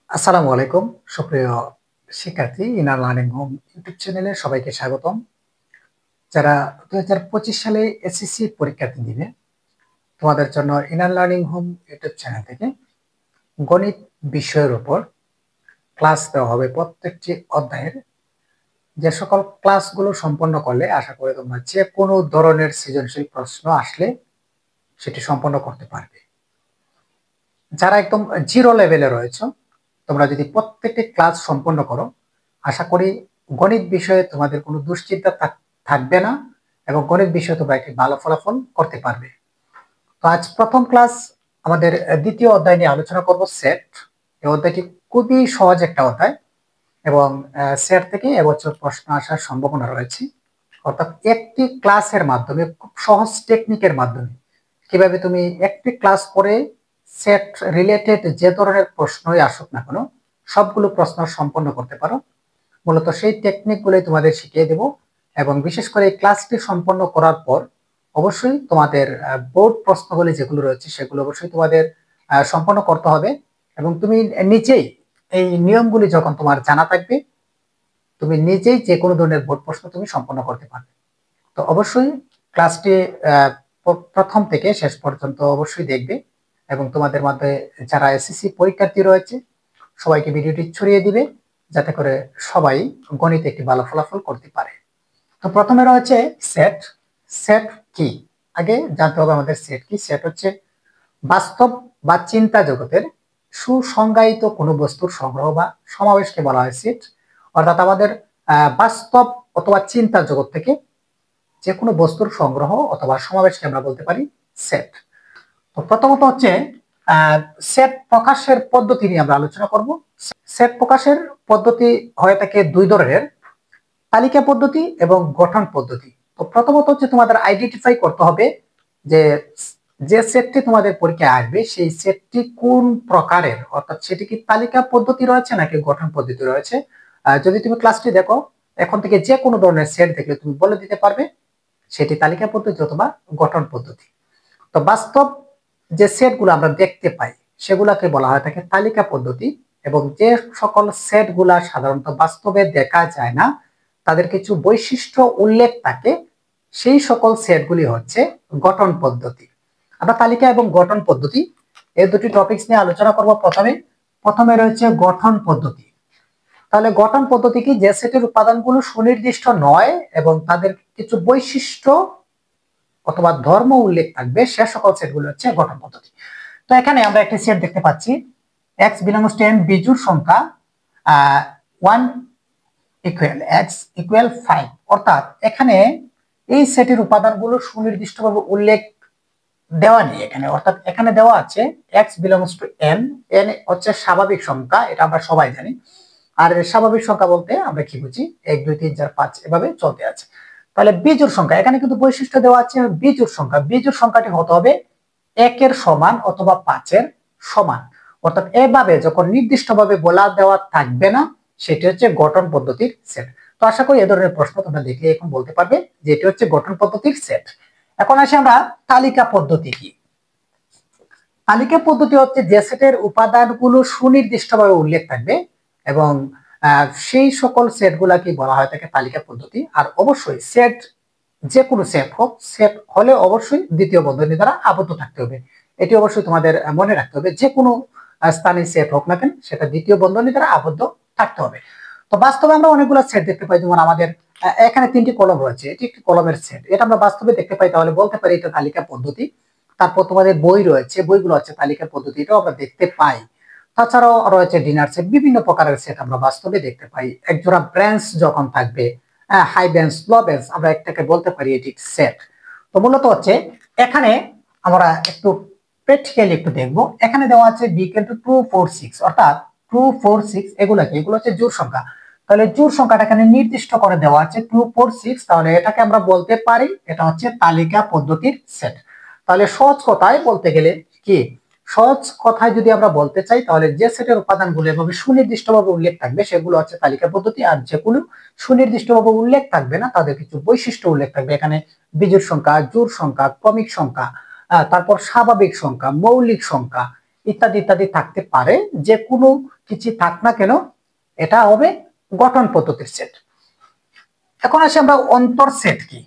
আসসালামু আলাইকুম সুপ্রিয় শিক্ষার্থী ইনার লার্নিং হোম ইউটিউব চ্যানেলে সবাইকে স্বাগতম। যারা 2025 সালে এসএসসি পরীক্ষার্থী দিবে তোমাদের জন্য inner learning home YouTube channel থেকে গণিত বিষয়ের উপর ক্লাস দেওয়া হবে। প্রত্যেকটি অধ্যায়ের যে সকল ক্লাসগুলো সম্পন্ন করলে আশা করি তোমরা যে কোনো ধরনের সৃজনশীল প্রশ্ন আসলে সেটি সম্পন্ন করতে পারবে। যারা একদম জিরো লেভেলে রয়েছে তোমরা যদি প্রত্যেকটি ক্লাস সম্পন্ন করো আশা করি গণিত বিষয়ে তোমাদের কোনো দুশ্চিন্তা থাকবে না এবং গণিত বিষয়ে তোমরা একটি ভালো ফলাফল করতে পারবে। তো আজ প্রথম ক্লাস আমাদের দ্বিতীয় অধ্যায় নিয়ে আলোচনা করব সেট। এই অধ্যায়টি খুবই সহজ একটা অধ্যায় এবং সেট থেকে এবছর প্রশ্ন আসার সম্ভাবনা রয়েছে। অর্থাৎ একটি ক্লাসের মাধ্যমে খুব সহজ টেকনিকের মাধ্যমে কিভাবে তুমি একটি ক্লাস করে সেট রিলেটেড যে ধরনের প্রশ্নই আসুক না কেন সবগুলো প্রশ্ন সম্পন্ন করতে পারো। মূলত সেই টেকনিকগুলোই তোমাদের শিখিয়ে দেব এবং বিশেষ করে এই ক্লাসটি সম্পন্ন করার পর অবশ্যই তোমাদের বোর্ড প্রশ্নগুলি যেগুলো রয়েছে সেগুলো অবশ্যই তোমাদের সম্পন্ন করতে হবে এবং তুমি নিজেই এই নিয়মগুলি যখন তোমার জানা থাকবে তুমি নিজেই যে কোনো ধরনের বোর্ড প্রশ্ন তুমি সম্পন্ন করতে পারবে। তো অবশ্যই ক্লাসটি প্রথম থেকে শেষ পর্যন্ত অবশ্যই দেখবে এবং তোমাদের মধ্যে যারা এসএসসি পরীক্ষার্থী রয়েছে সবাইকে ভিডিওটি ছড়িয়ে দিবে যাতে করে সবাই গণিতে একটি ভালো ফলাফল করতে পারে। তো প্রথমে রয়েছে সেট। সেট কি আগে জানতে হবে আমাদের সেট কি। সেট হচ্ছে বাস্তব বা চিন্তা জগতের সুসংজ্ঞায়িত কোনো বস্তুর সংগ্রহ বা সমাবেশকে বলা হয় সেট। অর্থাৎ আমাদের বাস্তব অথবা চিন্তা জগৎ থেকে যে কোনো বস্তুর সংগ্রহ অথবা সমাবেশকে আমরা বলতে পারি সেট। তো প্রথমত হচ্ছে সেট প্রকাশের পদ্ধতি নিয়ে আমরা আলোচনা করব। সেট প্রকাশের পদ্ধতি হয়ে থাকে দুই ধরনের, তালিকা পদ্ধতি এবং গঠন পদ্ধতি। তো প্রথমত হচ্ছে তোমাদের আইডেন্টিফাই করতে হবে যে যে সেটটি তোমাদের পরীক্ষায় আসবে সেই সেটটি কোন প্রকারের, অর্থাৎ সেটি কি তালিকা পদ্ধতি রয়েছে নাকি গঠন পদ্ধতি রয়েছে। যদি তুমি ক্লাসটি দেখো এখন থেকে যে কোনো ধরনের সেট দেখলে তুমি বলে দিতে পারবে সেটি তালিকা পদ্ধতি অথবা গঠন পদ্ধতি। তো বাস্তব যে সেটগুলো আমরা দেখতে পাই সেগুলাকে বলা হয় থাকে তালিকা পদ্ধতি এবং যে সকল সেটগুলা সাধারণত বাস্তবে দেখা যায় না তাদের কিছু বৈশিষ্ট্য উল্লেখ থাকে সেই সকল সেটগুলি হচ্ছে গঠন পদ্ধতি। আমরা তালিকা এবং গঠন পদ্ধতি এই দুটি টপিকস নিয়ে আলোচনা করব। প্রথমে রয়েছে গঠন পদ্ধতি। তাহলে গঠন পদ্ধতি কি, যে সেটের উপাদানগুলো সুনির্দিষ্ট নয় এবং তাদের কিছু বৈশিষ্ট্য অথবা ধর্ম উল্লেখ থাকবে সে সকল সেটগুলো হচ্ছে গঠন পদ্ধতি। তো এখানে আমরা একটি সেট দেখতে পাচ্ছি x বিলংস টু n বিজোড় সংখ্যা 1 ইকুয়াল x ইকুয়াল 5। অর্থাৎ এখানে এই সেটের উপাদানগুলো সুনির্দিষ্টভাবে উল্লেখ দেওয়া নেই এখানে। অর্থাৎ এখানে দেওয়া আছে x belongs to n, n হচ্ছে স্বাভাবিক সংখ্যা, এটা আমরা সবাই জানি। আর স্বাভাবিক সংখ্যা বলতে আমরা কি বুঝি 1 2 3 4 5 এভাবে চলতে আছে। তাহলে বিজোড় সংখ্যা এখানে কিন্তু বৈশিষ্ট্য দেওয়া আছে বিজোড় সংখ্যা, বিজোড় সংখ্যাটি হতে হবে 1 এর সমান অথবা 5 এর সমান। অর্থাৎ এভাবে যখন নির্দিষ্টভাবে বলা দেওয়া থাকবে না সেটি হচ্ছে গঠন পদ্ধতির সেট। তো আশা করি এই ধরনের প্রশ্ন তোমরা দেখলে এখন বলতে পারবে যে এটি হচ্ছে গঠন পদ্ধতির সেট। এখন আসি আমরা তালিকা পদ্ধতি কি। তালিকা পদ্ধতি হচ্ছে যে সেটের উপাদানগুলো সুনির্দিষ্টভাবে উল্লেখ থাকবে এবং সেই সকল সেটগুলাকে বলা হয় থাকে তালিকা পদ্ধতি। আর অবশ্যই সেট যে কোনো সেট হোক, সেট হলে অবশ্যই দ্বিতীয় বন্ধনী দ্বারা আবদ্ধ থাকতে হবে। এটি অবশ্যই তোমাদের মনে রাখতে হবে, যে কোনো স্থানে সেট হোক না কেন সেটা দ্বিতীয় বন্ধনী দ্বারা আবদ্ধ থাকতে হবে। তো বাস্তবে আমরা অনেকগুলো সেট দেখতে পাই, যেমন আমাদের এখানে 3টি কলম রয়েছে, এটি একটি কলমের সেট, এটা আমরা বাস্তবে দেখতে পাই, তাহলে বলতে পারি এটা তালিকা পদ্ধতি। তারপর তোমাদের বই রয়েছে, বইগুলো হচ্ছে তালিকার পদ্ধতি, এটাও আমরা দেখতে পাই। তাছাড়াও রয়েছে ডিনার সেট, বিভিন্ন প্রকারের সেট আমরা বাস্তবে দেখতে পাই। একজোড়া ব্রাঞ্চ যখন থাকবে, হাই বেঞ্চ লো বেঞ্চ, আমরা একটাকে বলতে পারি এটি সেট। তো মূলত হচ্ছে এখানে আমরা একটু প্র্যাকটিক্যালি একটু দেখবো। এখানে দেওয়া আছে b = 2 4 6, অর্থাৎ 2 4 6 এগুলো হচ্ছে জোড় সংখ্যা। তাহলে জোড় সংখ্যাটা এখানে নির্দিষ্ট করে দেওয়া আছে 2 4 6, তাহলে এটাকে আমরা বলতে পারি এটা হচ্ছে তালিকা পদ্ধতির সেট। তাহলে সহজ কথায় বলতে গেলে কি, সহজ কথায় যদি আমরা বলতে চাই তাহলে যে সেটের উপাদানগুলো এভাবে সুনির্দিষ্টভাবে উল্লেখ থাকবে সেগুলো হচ্ছে তালিকা পদ্ধতি, আর যেগুলো সুনির্দিষ্টভাবে উল্লেখ থাকবে না তাদের কিছু বৈশিষ্ট্য উল্লেখ থাকবে। এখানে বিজোড় সংখ্যা, জোড় সংখ্যা, ক্রমিক সংখ্যা, তারপর স্বাভাবিক সংখ্যা, মৌলিক সংখ্যা, ইত্যাদি ইত্যাদি থাকতে পারে। যে কোনো কিছু থাক না কেন এটা হবে গঠন পদ্ধতির সেট। এখন আসি আমরা অন্তর সেট কি।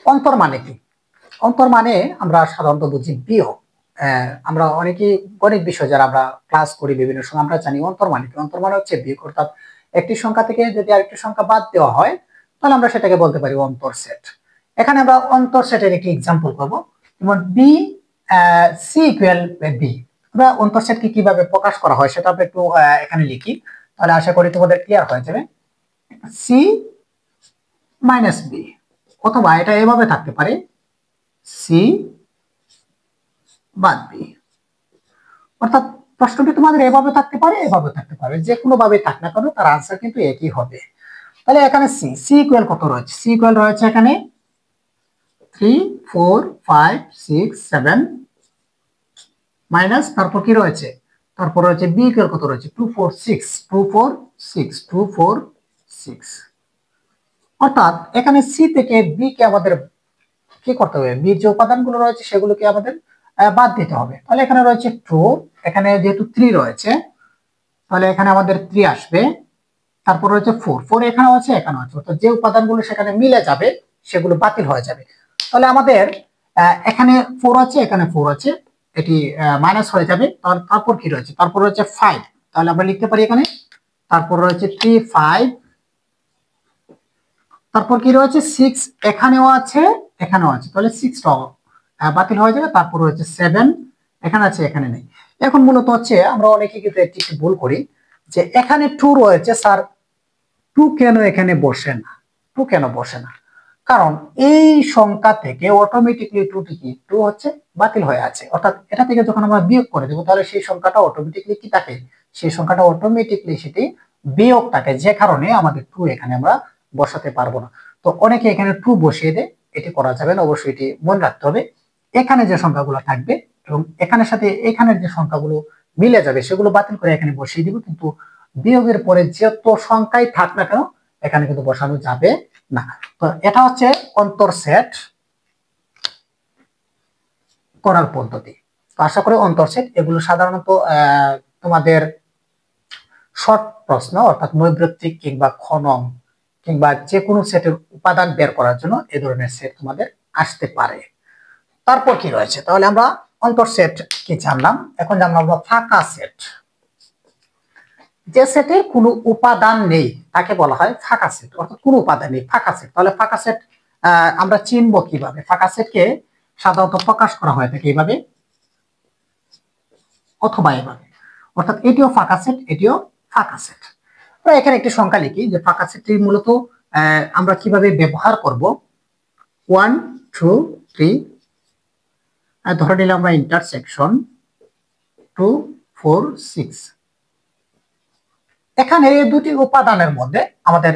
অন্তর মানে কি? অন্তর মানে আমরা সাধারণত বুঝি বিয়োগ। আমরা অনেকেই গণিত বিষয় যারা আমরা ক্লাস করি বিভিন্ন সময় আমরা জানি অন্তর মানে কি। অন্তর মানে হচ্ছে বিয়োগ, অর্থাৎ একটি সংখ্যা থেকে যদি আরেকটি সংখ্যা বাদ দেওয়া হয় তাহলে আমরা সেটাকে বলতে পারি অন্তর সেট। এখানে আমরা অন্তর সেটের একটি এক্সাম্পল করব, যেমন বি সি ইকুয়াল বি। আমরা অন্তর সেটকে কিভাবে প্রকাশ করা হয় সেটা আমরা একটু এখানে লিখি, তাহলে আশা করি তোমাদের ক্লিয়ার হয়ে যাবে। সি মাইনাস বি, অথবা এটা এভাবে থাকতে পারে সি বাদ বি। অর্থাৎ প্রশ্নটি তোমাদের এভাবে থাকতে পারে, এভাবে থাকতে পারে, যে কোনো ভাবে থাক না কেন তার আনসার কিন্তু একই হবে। তাহলে এখানে সি সি ইকুয়াল কত রয়েছে? সি ইকুয়াল রয়েছে এখানে 3 4 5 6 7 মাইনাস তারপর কি রয়েছে? তারপর রয়েছে বি ইকুয়াল কত রয়েছে? 2 4 6 2 4 6 2 4 6। অর্থাৎ এখানে সি থেকে বি কে আমাদের কি করতে হবে? বি যে উপাদানগুলো রয়েছে সেগুলোকে আমাদের বাদ দিতে হবে। তাহলে এখানে রয়েছে 2, এখানে যেহেতু 3 রয়েছে তাহলে এখানে আমাদের 3 আসবে। তারপর রয়েছে 4 4 এখানেও আছে এখানেও আছে, অর্থাৎ যে উপাদানগুলো সেখানে মিলে যাবে সেগুলো বাতিল হয়ে যাবে। তাহলে আমাদের এখানে 4 আছে এখানে 4 আছে, এটি মাইনাস হয়ে যাবে। তারপর কি রয়েছে? তারপর রয়েছে 5, তাহলে আমরা লিখতে পারি এখানে তারপর রয়েছে 3 5, তারপর কি রয়েছে 6 এখানেও আছে এখানেও আছে, তাহলে 6 টাও বাতিল হয়ে যাবে। তারপর রয়েছে 7 এখানে আছে এখানে নেই। এখন মূলত হচ্ছে আমরা অনেকে কিন্তু একটি ভুল করি যে এখানে 2 রয়েছে স্যার, 2 কেন এখানে বসে না? 2 কেন বসে না? কারণ এই সংখ্যা থেকে অটোমেটিকলি 2 হচ্ছে বাতিল হয়ে আছে, অর্থাৎ এটা থেকে যখন আমরা বিয়োগ করে দেবো তাহলে সেই সংখ্যাটা অটোমেটিকলি কি থাকে? সেই সংখ্যাটা অটোমেটিকলি সেটি বিয়োগ থাকে, যে কারণে আমাদের 2 এখানে আমরা বসাতে পারবো না। তো অনেকে এখানে 2 বসিয়ে দেয়, এটি করা যাবে না, অবশ্যই এটি মনে রাখতে হবে। এখানে যে সংখ্যাগুলো থাকবে এবং এখানের সাথে এখানের যে সংখ্যাগুলো মিলে যাবে সেগুলো বাতিল করে এখানে বসিয়ে দিব, কিন্তু বিয়োগের পরে যত সংখ্যাই থাক না কেন এখানে কিন্তু বসানো যাবে না। তো এটা হচ্ছে অন্তর সেট করার পদ্ধতি। তো আশা করি অন্তর সেট এগুলো সাধারণত তোমাদের শর্ট প্রশ্ন অর্থাৎ নৈর্ব্যক্তিক কিংবা খনন কিংবা যে কোনো সেটের উপাদান বের করার জন্য এই ধরনের সেট তোমাদের আসতে পারে। তারপর কি রয়েছে? তাহলে আমরা অন্তর সেট কি জানলাম, এখন জানলাম আমরা ফাঁকা সেট। যে সেটের কোনো উপাদান নেই তাকে বলা হয় ফাঁকা সেট, অর্থাৎ কোনো উপাদান নেই ফাঁকা সেট। তাহলে ফাঁকা সেট আমরা চিনবো কিভাবে? ফাঁকা সেটকে সাধারণত প্রকাশ করা হয় থাকে এইভাবে অথবা এভাবে, অর্থাৎ এটিও ফাঁকা সেট এটিও ফাঁকা সেট। আমরা এখানে একটি সংখ্যা লিখি যে ফাঁকা সেটটি মূলত আমরা কিভাবে ব্যবহার করব। 1 2 3 ধরে নিলাম আমরা ইন্টারসেকশন 2 4 6। এখানে দুটি উপাদানের মধ্যে আমাদের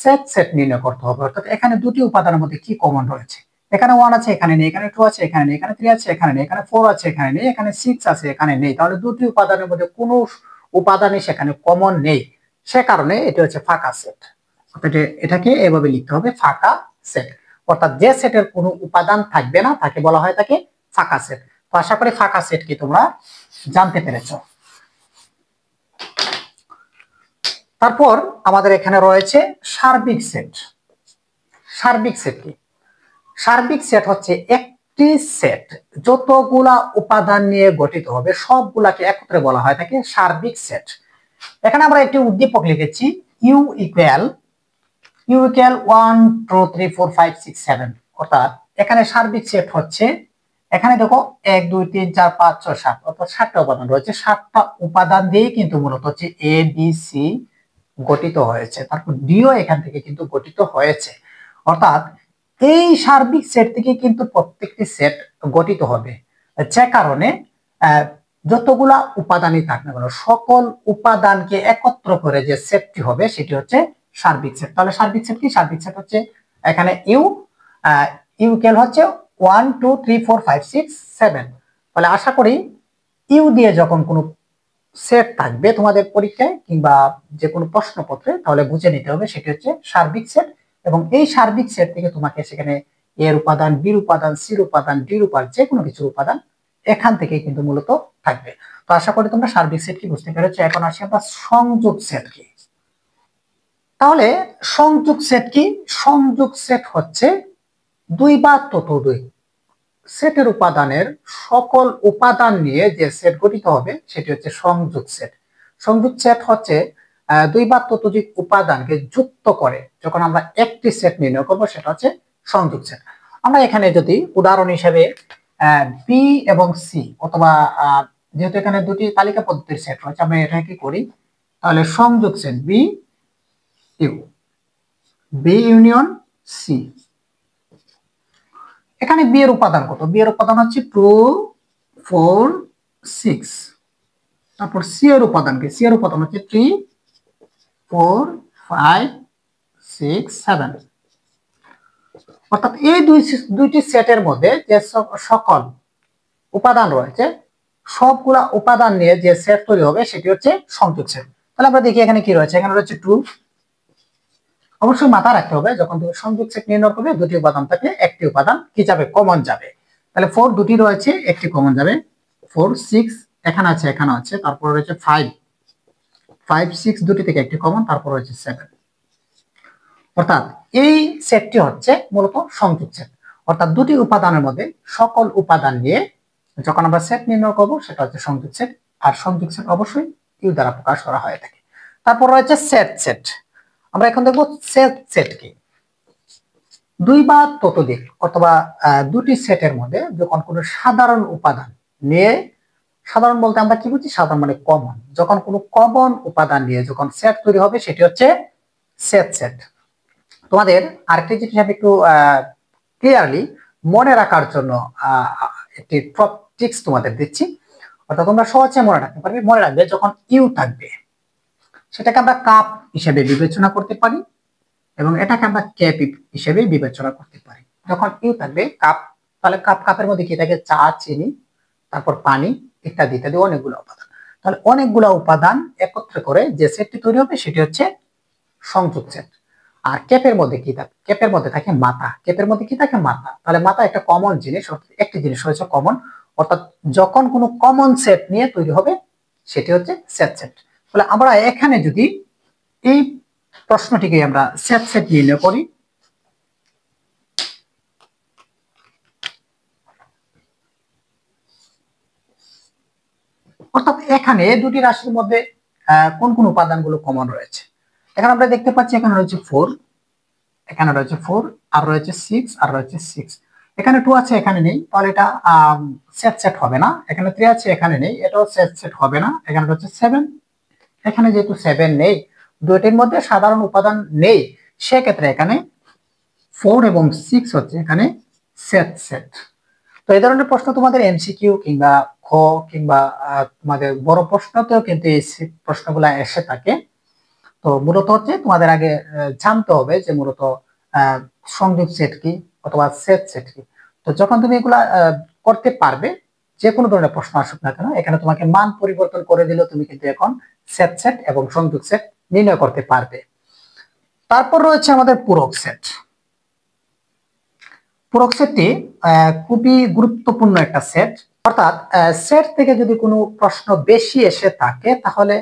সেট নির্ণয় করতে হবে, অর্থাৎ এখানে দুটি উপাদানের মধ্যে কি কমন রয়েছে? এখানে 1 আছে এখানে নেই, এখানে 2 আছে এখানে নেই, এখানে 3 আছে এখানে নেই, এখানে 4 আছে এখানে নেই, এখানে 6 আছে এখানে নেই। তাহলে দুটি উপাদানের মধ্যে কোনো উপাদানই সেখানে কমন নেই, সে কারণে এটি হচ্ছে ফাঁকা সেট। অর্থাৎ এটাকে এভাবে লিখতে হবে ফাঁকা সেট, অর্থাৎ যে সেটের কোনো উপাদান থাকবে না তাকে বলা হয় তাকে ফাঁকা সেট। তো আশা করি ফাঁকা সেট কি তোমরা জানতে পেরেছো। তারপর আমাদের এখানে রয়েছে সার্বিক সেট। সার্বিক সেট কি? সার্বিক সেট হচ্ছে একটি সেট যতগুলা উপাদান নিয়ে গঠিত হবে সবগুলাকে একত্রে বলা হয় থাকে সার্বিক সেট। এখানে আমরা একটি উদ্দীপক লিখেছি ইউ ইকুয়াল 1 2 3 4 5 6 7, অর্থাৎ এখানে সার্বিক সেট হচ্ছে এখানে দেখো 1 2 3 4 5 6 7, অর্থাৎ 7টা উপাদান রয়েছে। 7টা উপাদান দিয়ে কিন্তু মূলত হচ্ছে এ বি সি গঠিত হয়েছে, তারপর ডিও এখান থেকে কিন্তু গঠিত হয়েছে। অর্থাৎ এই সার্বিক সেট থেকে কিন্তু প্রত্যেকটি সেট গঠিত হবে, যে কারণে যতগুলা উপাদানই থাক না কেন সকল উপাদানকে একত্র করে যে সেটটি হবে সেটি হচ্ছে সার্বিক সেট। তাহলে সার্বিক সেট কি? সার্বিক সেট হচ্ছে এখানে ইউ ইউকেল হচ্ছে 1 2 3 4 5 6 7। তাহলে আশা করি ইউ দিয়ে যখন কোনো সেট থাকবে তোমাদের পরীক্ষায় কিংবা যে কোনো প্রশ্নপত্রে তাহলে বুঝে নিতে হবে সেটি হচ্ছে সার্বিক সেট। এবং এই সার্বিক সেট থেকে তোমাকে সেখানে এর উপাদান বির উপাদান সির উপাদান ডির উপাদান যে কোনো কিছুর উপাদান এখান থেকে কিন্তু মূলত থাকবে। তো আশা করি তোমরা সার্বিক সেট কি বুঝতে পেরেছো। এখন আসি আমরা সংযোগ সেট কি। তাহলে সংযোগ সেট কি? সংযোগ সেট হচ্ছে দুই বা ততোধিক সেটের উপাদানের সকল উপাদান নিয়ে যে সেট গঠিত হবে সেটি হচ্ছে সংযোগ সেট। সংযোগ সেট হচ্ছে দুই বা ততোধিক উপাদানকে যুক্ত করে যখন আমরা একটি সেট নির্ণয় করব সেটা হচ্ছে সংযোগ সেট। আমরা এখানে যদি উদাহরণ হিসেবে বি এবং সি অথবা যেহেতু এখানে দুটি তালিকা পদ্ধতির সেট রয়েছে আমরা এটা কি করি, তাহলে সংযোগ set B U, B union C. এখানে বি এর উপাদান কত? বি এর উপাদান হচ্ছে 2 4 6। তারপর সি এর উপাদান কি? সি এর উপাদান হচ্ছে 3 4 5 6 7। অর্থাৎ এই দুইটি সেটের মধ্যে যে সকল উপাদান রয়েছে সবগুলা উপাদান নিয়ে যে সেট তৈরি হবে সেটি হচ্ছে সংযোগ সেট। তাহলে আমরা দেখি এখানে কি রয়েছে। এখানে রয়েছে 2। অবশ্যই মাথা রাখতে হবে যখন তুমি সংযোগ সেট নির্ণয় করবে দুটি উপাদান থাকলে একটি উপাদান কি যাবে? কমন যাবে। তাহলে 4 দুটি রয়েছে, একটি কমন যাবে। 4 6 এখানে আছে, এখানে আছে। তারপর রয়েছে 5 5 6 দুটি থেকে একটি কমন, তারপর রয়েছে 7। অর্থাৎ এই সেটটি হচ্ছে মূলত সংযোগ সেট। অর্থাৎ দুটি উপাদানের মধ্যে সকল উপাদান নিয়ে যখন আমরা সেট নির্ণয় করব সেটা হচ্ছে সংযোগ সেট। আর সংযোগ সেট অবশ্যই ইউ দ্বারা প্রকাশ করা হয়ে থাকে। তারপর রয়েছে সেট সেট। আমরা এখন দেখব সেট সেট কি। দুই বা ততোধিক অথবা দুটি সেটের মধ্যে যখন কোনো সাধারণ উপাদান নিয়ে, সাধারণ বলতে আমরা কি বুঝি? সাধারণ মানে কমন। যখন কোনো কমন উপাদান নিয়ে যখন সেট তৈরি হবে সেটি হচ্ছে সেট সেট। তোমাদের আরেকটি জিনিস আমি একটু ক্লিয়ারলি মনে রাখার জন্য একটি ট্রিক্স তোমাদের দিচ্ছি। অর্থাৎ তোমরা সহজে মনে রাখতে পারবে। মনে রাখবে যখন ইউ থাকবে সেটাকে আমরা কাপ হিসেবে বিবেচনা করতে পারি এবং এটাকে আমরা ক্যাপ হিসেবে বিবেচনা করতে পারি। যখন ইউ থাকবে কাপ, তাহলে কাপের মধ্যে কি থাকে? চা, চিনি, তারপর পানি ইত্যাদি ইত্যাদি অনেকগুলো উপাদান। তাহলে অনেকগুলো উপাদান একত্র করে যে সেটটি তৈরি হবে সেটি হচ্ছে সংযোগ সেট। আর ক্যাপের মধ্যে কি থাকে? ক্যাপের মধ্যে থাকে মাথা। ক্যাপের মধ্যে কি থাকে? মাথা। তাহলে মাথা একটা কমন জিনিস, একটি জিনিস হয়েছে কমন। অর্থাৎ যখন কোনো কমন সেট নিয়ে তৈরি হবে সেটি হচ্ছে সেট সেট। তাহলে আমরা এখানে যদি এই প্রশ্নটিকে আমরা সেট সেট নির্ণয় করি, অর্থাৎ এখানে দুটি রাশির মধ্যে কোন কোন উপাদানগুলো কমন রয়েছে। এখানে আমরা দেখতে পাচ্ছি এখানে রয়েছে 4, এখানে রয়েছে 4, আর রয়েছে 6, আর রয়েছে 6। এখানে 2 আছে, এখানে নেই, তাহলে এটা সেট সেট হবে না। এখানে 3 আছে, এখানে নেই, এটাও সেট সেট হবে না। এখানে রয়েছে 7, এখানে যেহেতু 7 নেই, দুইটির মধ্যে সাধারণ উপাদান নেই, সেক্ষেত্রে এখানে 4 এবং 6 হচ্ছে এখানে সেট সেট। তো এই ধরনের প্রশ্ন তোমাদের এমসিকিউ কিংবা খ কিংবা তোমাদের বড় প্রশ্নতেও কিন্তু এই প্রশ্নগুলো এসে থাকে। তো মূলত হচ্ছে তোমাদের আগে জানতে হবে যে মূলত সংযোগ সেট কি অথবা সেট সেট কি। তো যখন তুমি এগুলা করতে পারবে, যে কোনো ধরনের প্রশ্ন আসুক না কেন, এখানে তোমাকে মান পরিবর্তন করে দিলেও তুমি কিন্তু এখন সেট সেট এবং সংযোগ সেট নির্ণয় করতে পারবে। তারপর রয়েছে আমাদের পূরক সেট। পূরক সেটটি খুবই গুরুত্বপূর্ণ একটা সেট। অর্থাৎ সেট থেকে যদি কোনো প্রশ্ন বেশি এসে থাকে তাহলে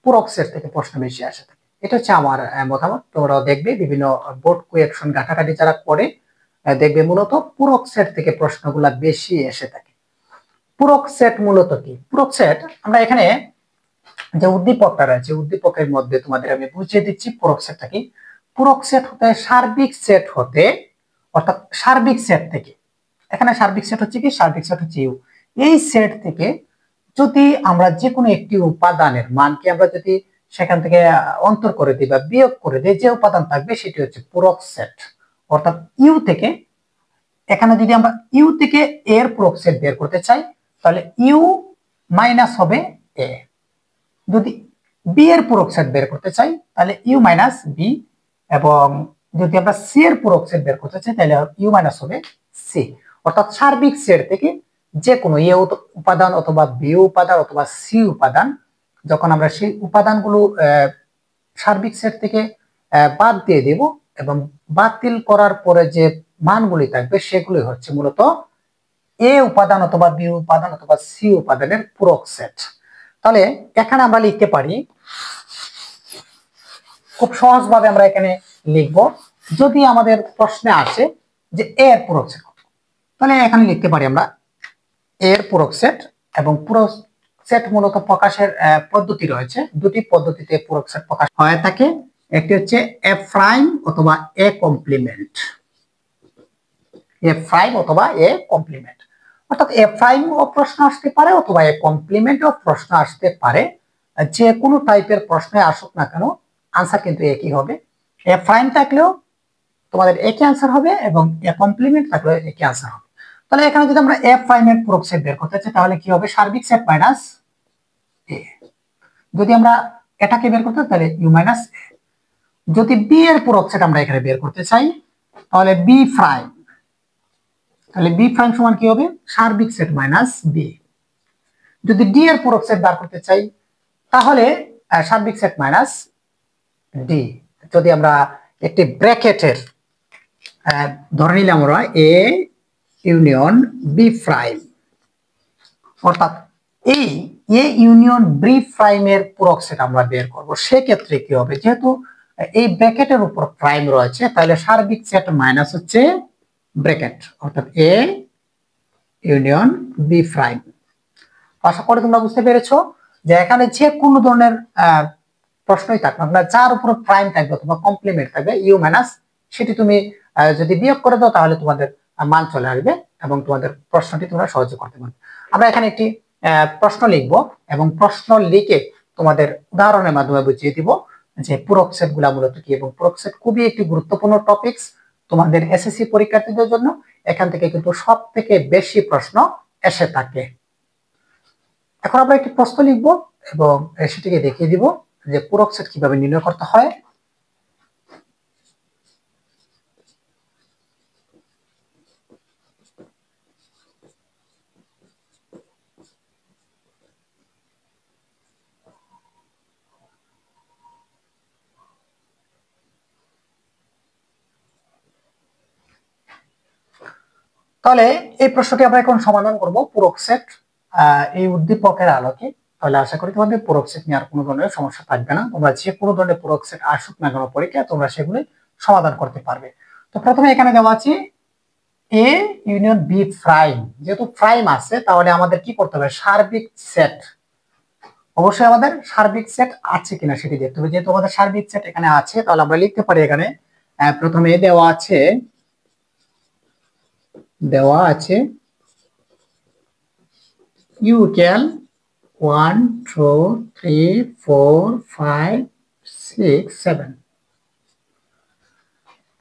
পূরক সেট থেকে প্রশ্ন বেশি আসে থাকে। এটা হচ্ছে আমার মতামত। তোমরা দেখবে বিভিন্ন বোর্ড কোয়েকশন ঘাটাঘাটি যারা করে দেখবে মূলত পূরক সেট থেকে প্রশ্নগুলা বেশি এসে থাকে। পূরক সেট মূলত কি? পূরক সেট আমরা এখানে যে উদ্দীপকটা রয়েছে উদ্দীপকের মধ্যে তোমাদের আমি বুঝিয়ে দিচ্ছি পূরক সেটটা কি। পূরক সেট হতে সার্বিক সেট হতে, অর্থাৎ সার্বিক সেট থেকে, এখানে সার্বিক সেট হচ্ছে কি? সার্বিক সেট হচ্ছে ইউ। এই সেট থেকে যদি আমরা যে কোনো একটি উপাদানের মানকে আমরা যদি সেখান থেকে অন্তর করে দিই বা বিয়োগ করে দিই, যে উপাদান থাকবে সেটি হচ্ছে পূরক সেট। অর্থাৎ ইউ থেকে, এখানে যদি আমরা ইউ থেকে এর পূরক সেট বের করতে চাই তাহলে ইউ মাইনাস হবে এ। যদি বি এর পূরক সেট বের করতে চাই তাহলে ইউ মাইনাস বি, এবং যদি আমরা সি এর পূরক সেট বের করতে চাই তাহলে ইউ মাইনাস হবে সি। অর্থাৎ সার্বিক সেট থেকে যে কোনো এ উপাদান অথবা বি উপাদান অথবা সি উপাদান, যখন আমরা সেই উপাদানগুলো সার্বিক সেট থেকে বাদ দিয়ে দেব এবং বাতিল করার পরে যে মানগুলি থাকবে সেগুলি হচ্ছে মূলত এ উপাদান অথবা বি উপাদান অথবা সি উপাদানের পূরক সেট। তাহলে এখানে আমরা লিখতে পারি, খুব সহজভাবে আমরা এখানে লিখব, যদি আমাদের প্রশ্নে আসে যে এ এর পূরক সেট, তাহলে এখানে লিখতে পারি আমরা এর পূরক সেট। এবং পূরক সেট মূলত প্রকাশের পদ্ধতি রয়েছে, দুটি পদ্ধতিতে পূরক সেট প্রকাশ হয়ে থাকে। একটি হচ্ছে এ প্রাইম অথবা এ কমপ্লিমেন্ট, এ প্রাইম অথবা এ কমপ্লিমেন্ট। অর্থাৎ এ প্রাইম ও প্রশ্ন আসতে পারে অথবা এ কমপ্লিমেন্ট ও প্রশ্ন আসতে পারে। যে কোনো টাইপের প্রশ্নে আসুক না কেন আনসার কিন্তু একই হবে। এ প্রাইম থাকলেও তোমাদের একই আনসার হবে এবং এ কমপ্লিমেন্ট থাকলেও একই আনসার হবে। তাহলে এখানে যদি আমরা এ প্রাইম এর পূরক সেট বের করতে চাই তাহলে কি হবে, সার্বিক সেট মাইনাস এ। যদি আমরা এটাকে বের করতে তাহলে ইউ মাইনাস এ। যদি বি এর পূরক সেট আমরা এখানে বের করতে চাই তাহলে বি প্রাইম, তাহলে বি প্রাইম সমান কি হবে, সার্বিক সেট মাইনাস বি। যদি ডি এর পূরক সেট বার করতে চাই তাহলে সার্বিক সেট মাইনাস ডি। যদি আমরা একটি ব্র্যাকেটের ধরে নিলাম আমরা এ ইউনিয়ন বি প্রাইম, অর্থাৎ এই এ ইউনিয়ন বি প্রাইমের পূরক সেট আমরা বের করব। সেক্ষেত্রে কি হবে, যেহেতু এই ব্র্যাকেটের উপর প্রাইম রয়েছে তাহলে সার্বিক সেট মাইনাস হচ্ছে ব্র্যাকেট, অর্থাৎ এ ইউনিয়ন বি প্রাইম। আশা করি তোমরা বুঝতে পেরেছো যে এখানে যে কোনো ধরনের প্রশ্নই থাকবে না, যার উপর প্রাইম থাকবে অথবা কমপ্লিমেন্ট থাকবে ইউ মাইনাস, সেটি তুমি যদি বিয়োগ করে দাও তাহলে তোমাদের মান চলে আসবে এবং তোমাদের প্রশ্নটি তোমরা সহজে করতে পারবে। আমরা এখানে একটি প্রশ্ন লিখব এবং প্রশ্ন লিখে তোমাদের উদাহরণের মাধ্যমে বুঝিয়ে দিব যে পূরক সেট গুলা মূলত কি। এবং পূরক সেট খুবই একটি গুরুত্বপূর্ণ টপিকস তোমাদের এসএসসি পরীক্ষার্থীদের জন্য। এখান থেকে কিন্তু সব থেকে বেশি প্রশ্ন এসে থাকে। এখন আমরা একটি প্রশ্ন লিখব এবং সেটিকে দেখিয়ে দিব যে পূরক সেট কিভাবে নির্ণয় করতে হয়। তাহলে এই প্রশ্নটি আমরা এখন সমাধান করব পূরক সেট এই উদ্দীপকের আলোকে। তাহলে আশা করি তোমাদের পূরক সেট নিয়ে আর কোনো ধরনের সমস্যা থাকবে না। তোমরা যে কোনো ধরনের পূরক সেট আসুক না কেন পরীক্ষায় তোমরা সেগুলি সমাধান করতে পারবে। তো প্রথমে এখানে দেওয়া আছে এ ইউনিয়ন বি প্রাইম, যেহেতু প্রাইম আছে তাহলে আমাদের কি করতে হবে, সার্বিক সেট, অবশ্যই আমাদের সার্বিক সেট আছে কিনা সেটি দেখতে হবে। যেহেতু আমাদের সার্বিক সেট এখানে আছে তাহলে আমরা লিখতে পারি এখানে প্রথমে দেওয়া আছে ইউ ইকুয়াল 1 2 3 4 5 6 7।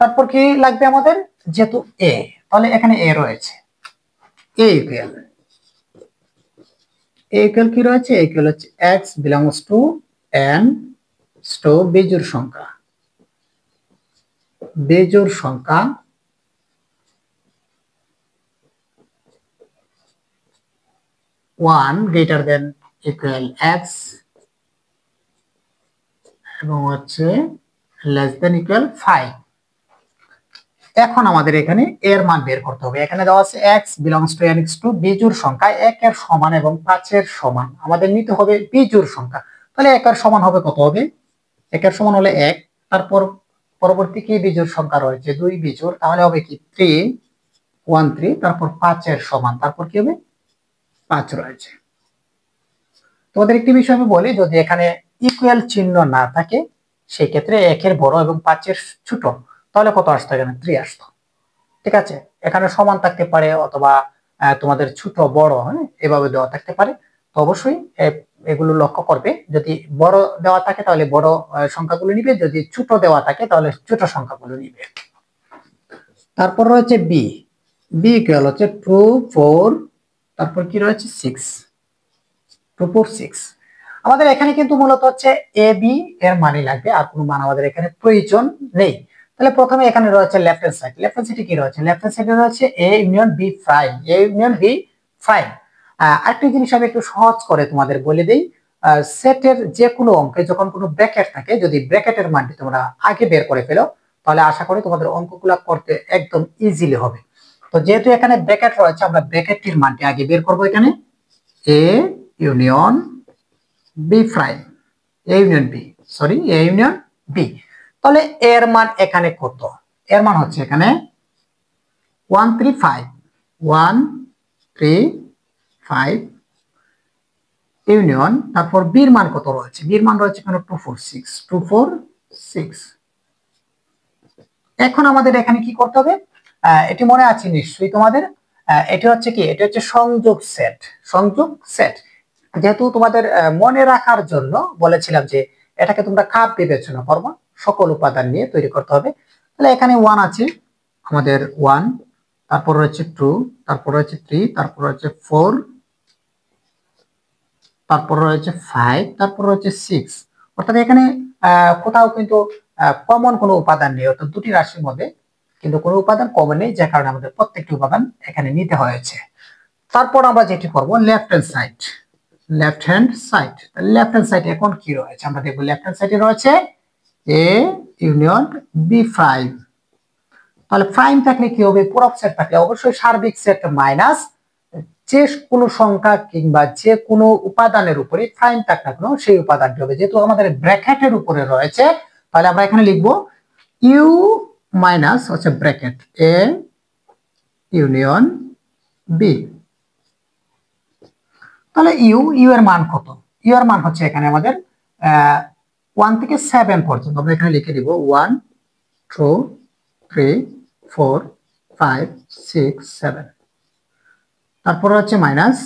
তারপর কি লাগবে আমাদের, যেহেতু এ, তাহলে এখানে এ রয়েছে, এ ইকুয়াল কি রয়েছে, এ ইকুয়াল হচ্ছে x বিলংস টু n স্টো বেজোড় সংখ্যা 1 গ্রেটার দেন ইকুয়াল x এবং হচ্ছে লেস দেন ইকুয়াল 5। এখন আমাদের এখানে এর মান বের করতে হবে। এখানে দেওয়া আছে x belongs to n to বিজোড় সংখ্যা 1 এর সমান এবং 5 এর সমান, আমাদের নিতে হবে বিজোড় সংখ্যা। তাহলে 1 এর সমান হবে কত হবে, 1 এর সমান হলে 1, তারপর পরবর্তী কি বিজোড় সংখ্যা রয়েছে 2 বিজোড়, তাহলে হবে কি 3 1 3, তারপর 5 এর সমান, তারপর কি হবে 5 রয়েছে। তোমাদের একটি বিষয় আমি বলি, যদি এখানে ইকুয়াল চিহ্ন না থাকে সেই ক্ষেত্রে 1 এর বড় এবং 5 এর ছোট, তাহলে কত আসতো, এখানে 3 আসতো। ঠিক আছে, এখানে সমান থাকতে পারে অথবা তোমাদের ছোট বড় এভাবে দেওয়া থাকতে পারে। তো অবশ্যই এগুলো লক্ষ্য করবে, যদি বড় দেওয়া থাকে তাহলে বড় সংখ্যাগুলো নিবে, যদি ছোট দেওয়া থাকে তাহলে ছোট সংখ্যাগুলো নিবে। তারপর রয়েছে বি, বি ইকুয়াল হচ্ছে 2 4, তারপর কি রয়েছে 6, 2 4 6। আমাদের এখানে কিন্তু মূলত হচ্ছে এ বি এর মানই লাগবে, আর কোনো মান আমাদের এখানে প্রয়োজন নেই। তাহলে প্রথমে এখানে রয়েছে left hand side, left hand সাইডে কি রয়েছে, লেফট হ্যান্ড সাইডে রয়েছে A union B prime, A union B prime. আরেকটি জিনিস আমি একটু সহজ করে তোমাদের বলে দেই, সেটের যে কোনো অঙ্কে যখন কোনো ব্র্যাকেট থাকে, যদি ব্র্যাকেটের মানটি তোমরা আগে বের করে ফেলো তাহলে আশা করি তোমাদের অঙ্কগুলো করতে একদম ইজিলি হবে। তো যেহেতু এখানে ব্র্যাকেট রয়েছে আমরা ব্র্যাকেটটির মানটি আগে বের করব এখানে A union B prime A union B sorry A union B. তাহলে এর মান এখানে কত? এর মান হচ্ছে এখানে 135 ইউনিয়ন তারপর বির মান কত রয়েছে? বির মান রয়েছে এখানে 246। এখন আমাদের এখানে কি করতে হবে? এটি মনে আছে নিশ্চয়ই তোমাদের, এটি হচ্ছে কি, এটি হচ্ছে সংযোগ সেট। সংযোগ সেট যেহেতু তোমাদের মনে রাখার জন্য বলেছিলাম যে এটাকে তোমরা কাপ বিবেচনা করবা, সকল উপাদান নিয়ে তৈরি করতে হবে। তাহলে এখানে 1 আছে আমাদের 1, তারপর রয়েছে 2, তারপর রয়েছে 3, তারপর রয়েছে 4, তারপর রয়েছে 5, তারপর রয়েছে 6। অর্থাৎ এখানে কোথাও কিন্তু কমন কোনো উপাদান নেই, অর্থাৎ দুটি রাশির মধ্যে কিন্তু কোনো উপাদান কমন নেই, যে কারণে আমাদের প্রত্যেকটি উপাদান এখানে নিতে হয়েছে। তারপর আমরা যেটি করব left hand side. Left hand side, left hand side এখন কি রয়েছে আমরা দেখব। লেফট হ্যান্ড সাইডে রয়েছে এ ইউনিয়ন বি প্রাইম। তাহলে প্রাইম থাকলে কি হবে? পূরক সেট থাকলে অবশ্যই সার্বিক সেট মাইনাস যে কোনো সংখ্যা কিংবা যে কোনো উপাদানের উপরে প্রাইম থাক না কেন সেই উপাদানটি হবে। যেহেতু আমাদের ব্র্যাকেটের উপরে রয়েছে তাহলে আমরা এখানে লিখব ইউ মাইনাস হচ্ছে ব্র্যাকেট এ ইউনিয়ন বি। তাহলে ইউ এর মান কত? ইউ এর মান হচ্ছে এখানে আমাদের 1 থেকে 7 পর্যন্ত। আমরা এখানে লিখে দিব 1 2 3 4 5 6 7, তারপর হচ্ছে মাইনাস,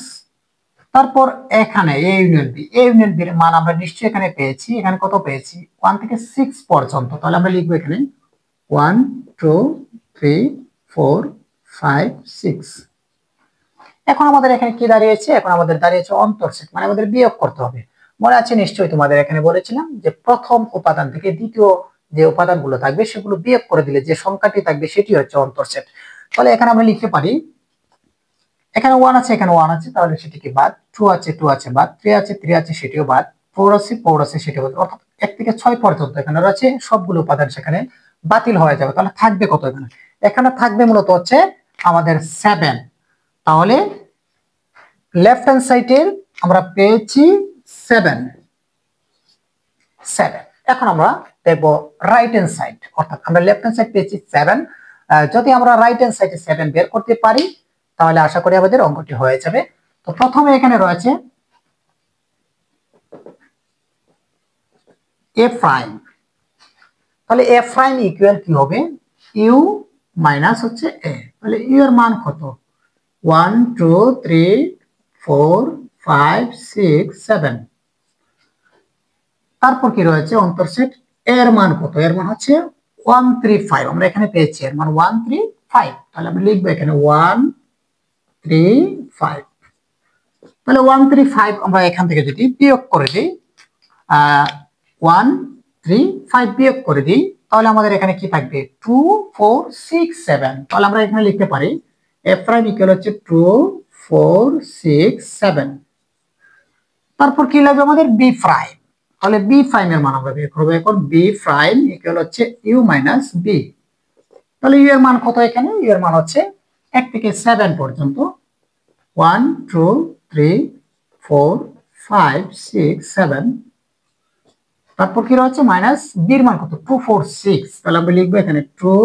তারপর এখানে A union B. A union B এর মান আমরা নিশ্চয়ই এখানে পেয়েছি। এখানে কত পেয়েছি? 1 থেকে 6 পর্যন্ত। তাহলে আমরা লিখবো এখানে 1 2 3 4 5 6। এখন আমাদের এখানে কি দাঁড়িয়েছে? এখন আমাদের দাঁড়িয়েছে অন্তর সেট, মানে আমাদের বিয়োগ করতে হবে। মনে আছে নিশ্চয়ই তোমাদের এখানে বলেছিলাম যে প্রথম উপাদান থেকে দ্বিতীয় যে উপাদানগুলো থাকবে সেগুলো বিয়োগ করে দিলে যে সংখ্যাটি থাকবে সেটি হচ্ছে অন্তর সেট। তাহলে এখানে আমরা লিখতে পারি এখানে 1 আছে, এখানে 1 আছে, তাহলে সেটিকে বাদ। 2 আছে, 2 আছে বাদ। 3 আছে, 3 আছে, সেটিও বাদ। 4 আছে, 4 আছে, সেটিও বাদ। অর্থাৎ 1 থেকে 6 পর্যন্ত এখানে রয়েছে, সবগুলো উপাদান সেখানে বাতিল হয়ে যাবে। তাহলে থাকবে কত এখানে? এখানে থাকবে মূলত হচ্ছে আমাদের 7। তাহলে লেফট হ্যান্ড সাইডের আমরা পেয়েছি 7। এখন আমরা দেখব রাইট হ্যান্ড সাইড, অর্থাৎ আমরা লেফট হ্যান্ড সাইড পেয়েছি 7। যদি আমরা রাইট হ্যান্ড সাইডে 7 বের করতে পারি তাহলে আশা করি আমাদের অঙ্কটি হয়ে যাবে। তো প্রথমে এখানে রয়েছে এ প্রাইম। তাহলে এ প্রাইম ইকুয়াল কি হবে? ইউ মাইনাস হচ্ছে এ। তাহলে ইউ এর মান কত? 1 2 3 4 5 6 7। তারপর কি রয়েছে অন্তর সেট। এর মান কত? এর মান হচ্ছে 135। আমরা এখানে পেয়েছি এর মান 135। তাহলে আমরা লিখবো এখানে 135। তাহলে 135 আমরা এখান থেকে যদি বিয়োগ করে দিই 135 বিয়োগ করে দিই তাহলে আমাদের এখানে কি থাকবে? 2 4 6 7। তাহলে আমরা এখানে লিখতে পারি এ প্রাইম ইকুয়াল হচ্ছে 2 4 6 7। তারপর কি লাগবে আমাদের? B prime. তাহলে বি প্রাইম এর মান আমরা বের করব। এখন বি প্রাইম ইকুয়াল হচ্ছে ইউ মাইনাস বি। তাহলে ইউ এর মান কত? এখানে ইউ এর মান হচ্ছে 1 থেকে 7 পর্যন্ত। 1 2 3 4 5 6 7। তারপর কি রয়েছে? মাইনাস বির মান কত? 2 4 6। তাহলে আমরা লিখবো এখানে 2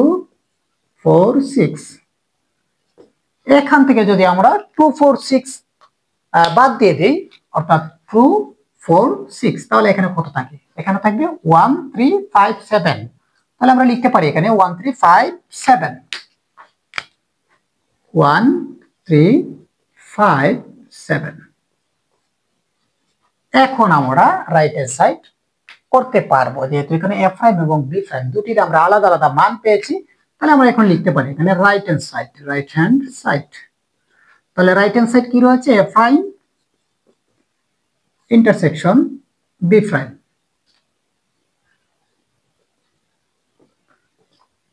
4 6। এখান থেকে যদি আমরা 2 4 6 বাদ দিয়ে দিই অর্থাৎ 2 4 6, তাহলে এখানে কত থাকে? এখানে থাকবে 1 3 5 7। তাহলে আমরা লিখতে পারি এখানে 1 3 5 7 1 3 5 7। এখন আমরা রাইট হ্যান্ড সাইড করতে পারবো, যেহেতু এখানে এ প্রাইম এবং বি প্রাইম দুটির আমরা আলাদা আলাদা মান পেয়েছি। তাহলে আমরা এখন লিখতে পারি এখানে right hand side. Right hand side, তাহলে রাইট হ্যান্ড সাইড কি রয়েছে? এ প্রাইম ইন্টারসেকশন বি প্রাইম।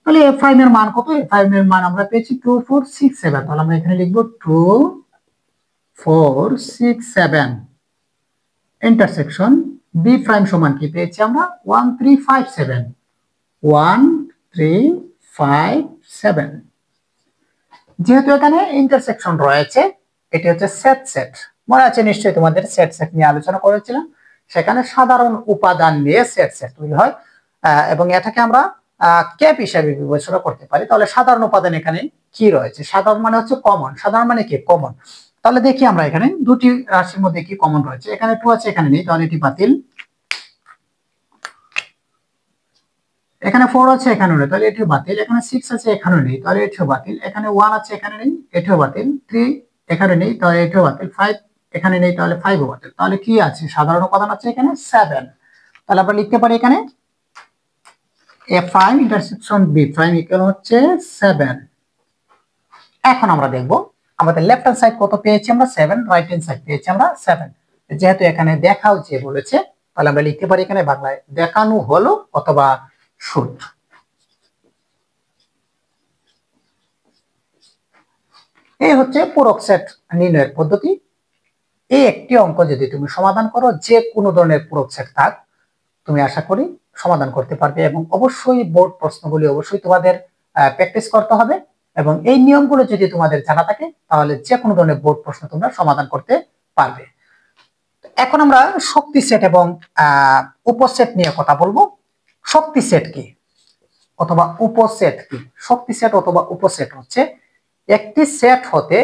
তাহলে এ প্রাইম এর মান কত? এ প্রাইম এর মান আমরা পেয়েছি 2 4 6 7। তাহলে আমরা এখানে লিখবো 2 4 6 7 ইন্টারসেকশন বি প্রাইম সমান কি পেয়েছি আমরা? 1 3 5 7 1 3 5 7। যেহেতু এখানে ইন্টারসেকশন রয়েছে, এটি হচ্ছে সেট সেট। মনে আছে নিশ্চয়ই, তোমাদের সেট সেট নিয়ে আলোচনা করেছিলাম। সেখানে সাধারণ উপাদান নিয়ে সেট সেট তৈরি হয়, এবং এটাকে আমরা ক্যাপ হিসাবে বিবেচনা করতে পারি। তাহলে সাধারণ উপাদান এখানে কি রয়েছে? সাধারণ মানে হচ্ছে কমন। সাধারণ মানে কি? কমন। তাহলে দেখি আমরা এখানে দুটি রাশির মধ্যে কি কমন রয়েছে। এখানে 2 আছে, এখানে নেই, তাহলে এটি বাতিল। এখানে 4 আছে, এখানে নেই, তাহলে এটিও বাতিল। এখানে 6 আছে, এখানে নেই, তাহলে এটিও বাতিল। এখানে 1 আছে, এখানে নেই, এটিও বাতিল। 3 এখানে নেই, তাহলে এটিও বাতিল। 5 এখানে নেই, তাহলে 5 ও বাতিল। তাহলে কি আছে? সাধারণ উপাদান আছে এখানে 7। তাহলে আমরা লিখতে পারি এখানে a prime intersection b prime equal হচ্ছে 7। এখন আমরা দেখব আমাদের লেফট হ্যান্ড সাইড কত পেয়েছি আমরা? 7। রাইট হ্যান্ড সাইড পেয়েছি আমরা 7। যেহেতু এখানে দেখাও যে বলেছে, তাহলে আমরা লিখতে পারি এখানে বাংলায় দেখানো হলো অথবা শুড। এই হচ্ছে পূরক সেট নির্ণয়ের পদ্ধতি। এই একটি অঙ্ক যদি তুমি সমাধান করো, যে কোনো ধরনের পূরক সেট থাক, তুমি আশা করি সমাধান করতে পারবে। এবং অবশ্যই বোর্ড প্রশ্নগুলি অবশ্যই তোমাদের প্র্যাকটিস করতে হবে, এবং এই নিয়মগুলো যদি তোমাদের জানা থাকে, তাহলে যে কোনো ধরনের বোর্ড প্রশ্ন তোমরা সমাধান করতে পারবে। এখন আমরা শক্তি সেট এবং উপসেট নিয়ে কথা বলবো। শক্তি সেট কি অথবা উপসেট কি? শক্তি সেট অথবা উপসেট হচ্ছে একটি সেট হতে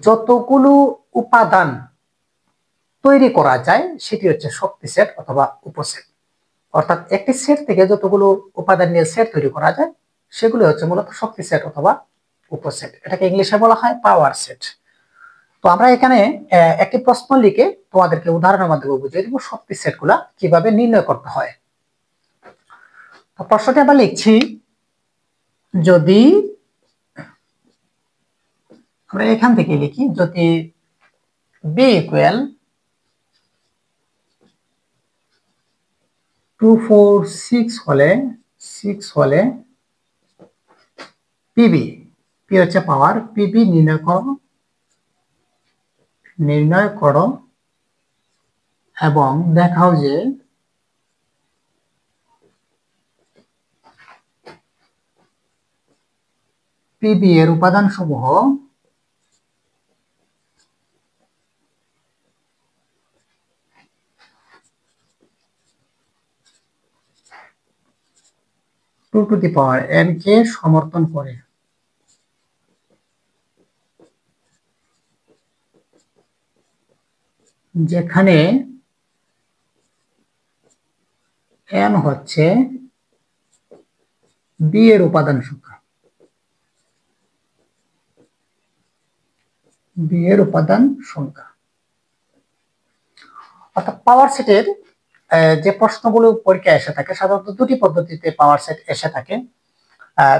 যতগুলো উপাদান তৈরি করা যায় সেটি হচ্ছে শক্তি সেট অথবা উপসেট। অর্থাৎ একটি সেট থেকে যতগুলো উপাদান নিয়ে সেট তৈরি করা যায় সেগুলো হচ্ছে মূলত শক্তি সেট অথবা উপসেট। এটাকে ইংলিশে বলা হয় পাওয়ার সেট। তো আমরা এখানে একটি প্রশ্ন লিখে তোমাদেরকে উদাহরণের মাধ্যমে বুঝিয়ে দিব শক্তি সেট গুলা কিভাবে নির্ণয় করতে হয়। তো প্রশ্নটি আমরা লিখছি, যদি আমরা এখান থেকে লিখি, যদি b ইকুয়াল 2 4 6 হলে পিবি, পি হচ্ছে পাওয়ার, পিবি নির্ণয় করো এবং দেখাও যে পিবি এর উপাদান সমূহ two to the power n কে সমর্থন করে। যেখানে n হচ্ছে b এর উপাদান সংখ্যা, অর্থাৎ পাওয়ার সেটের যে প্রশ্নগুলো পরীক্ষায় এসে থাকে, সাধারণত দুটি পদ্ধতিতে পাওয়ার সেট এসে থাকে।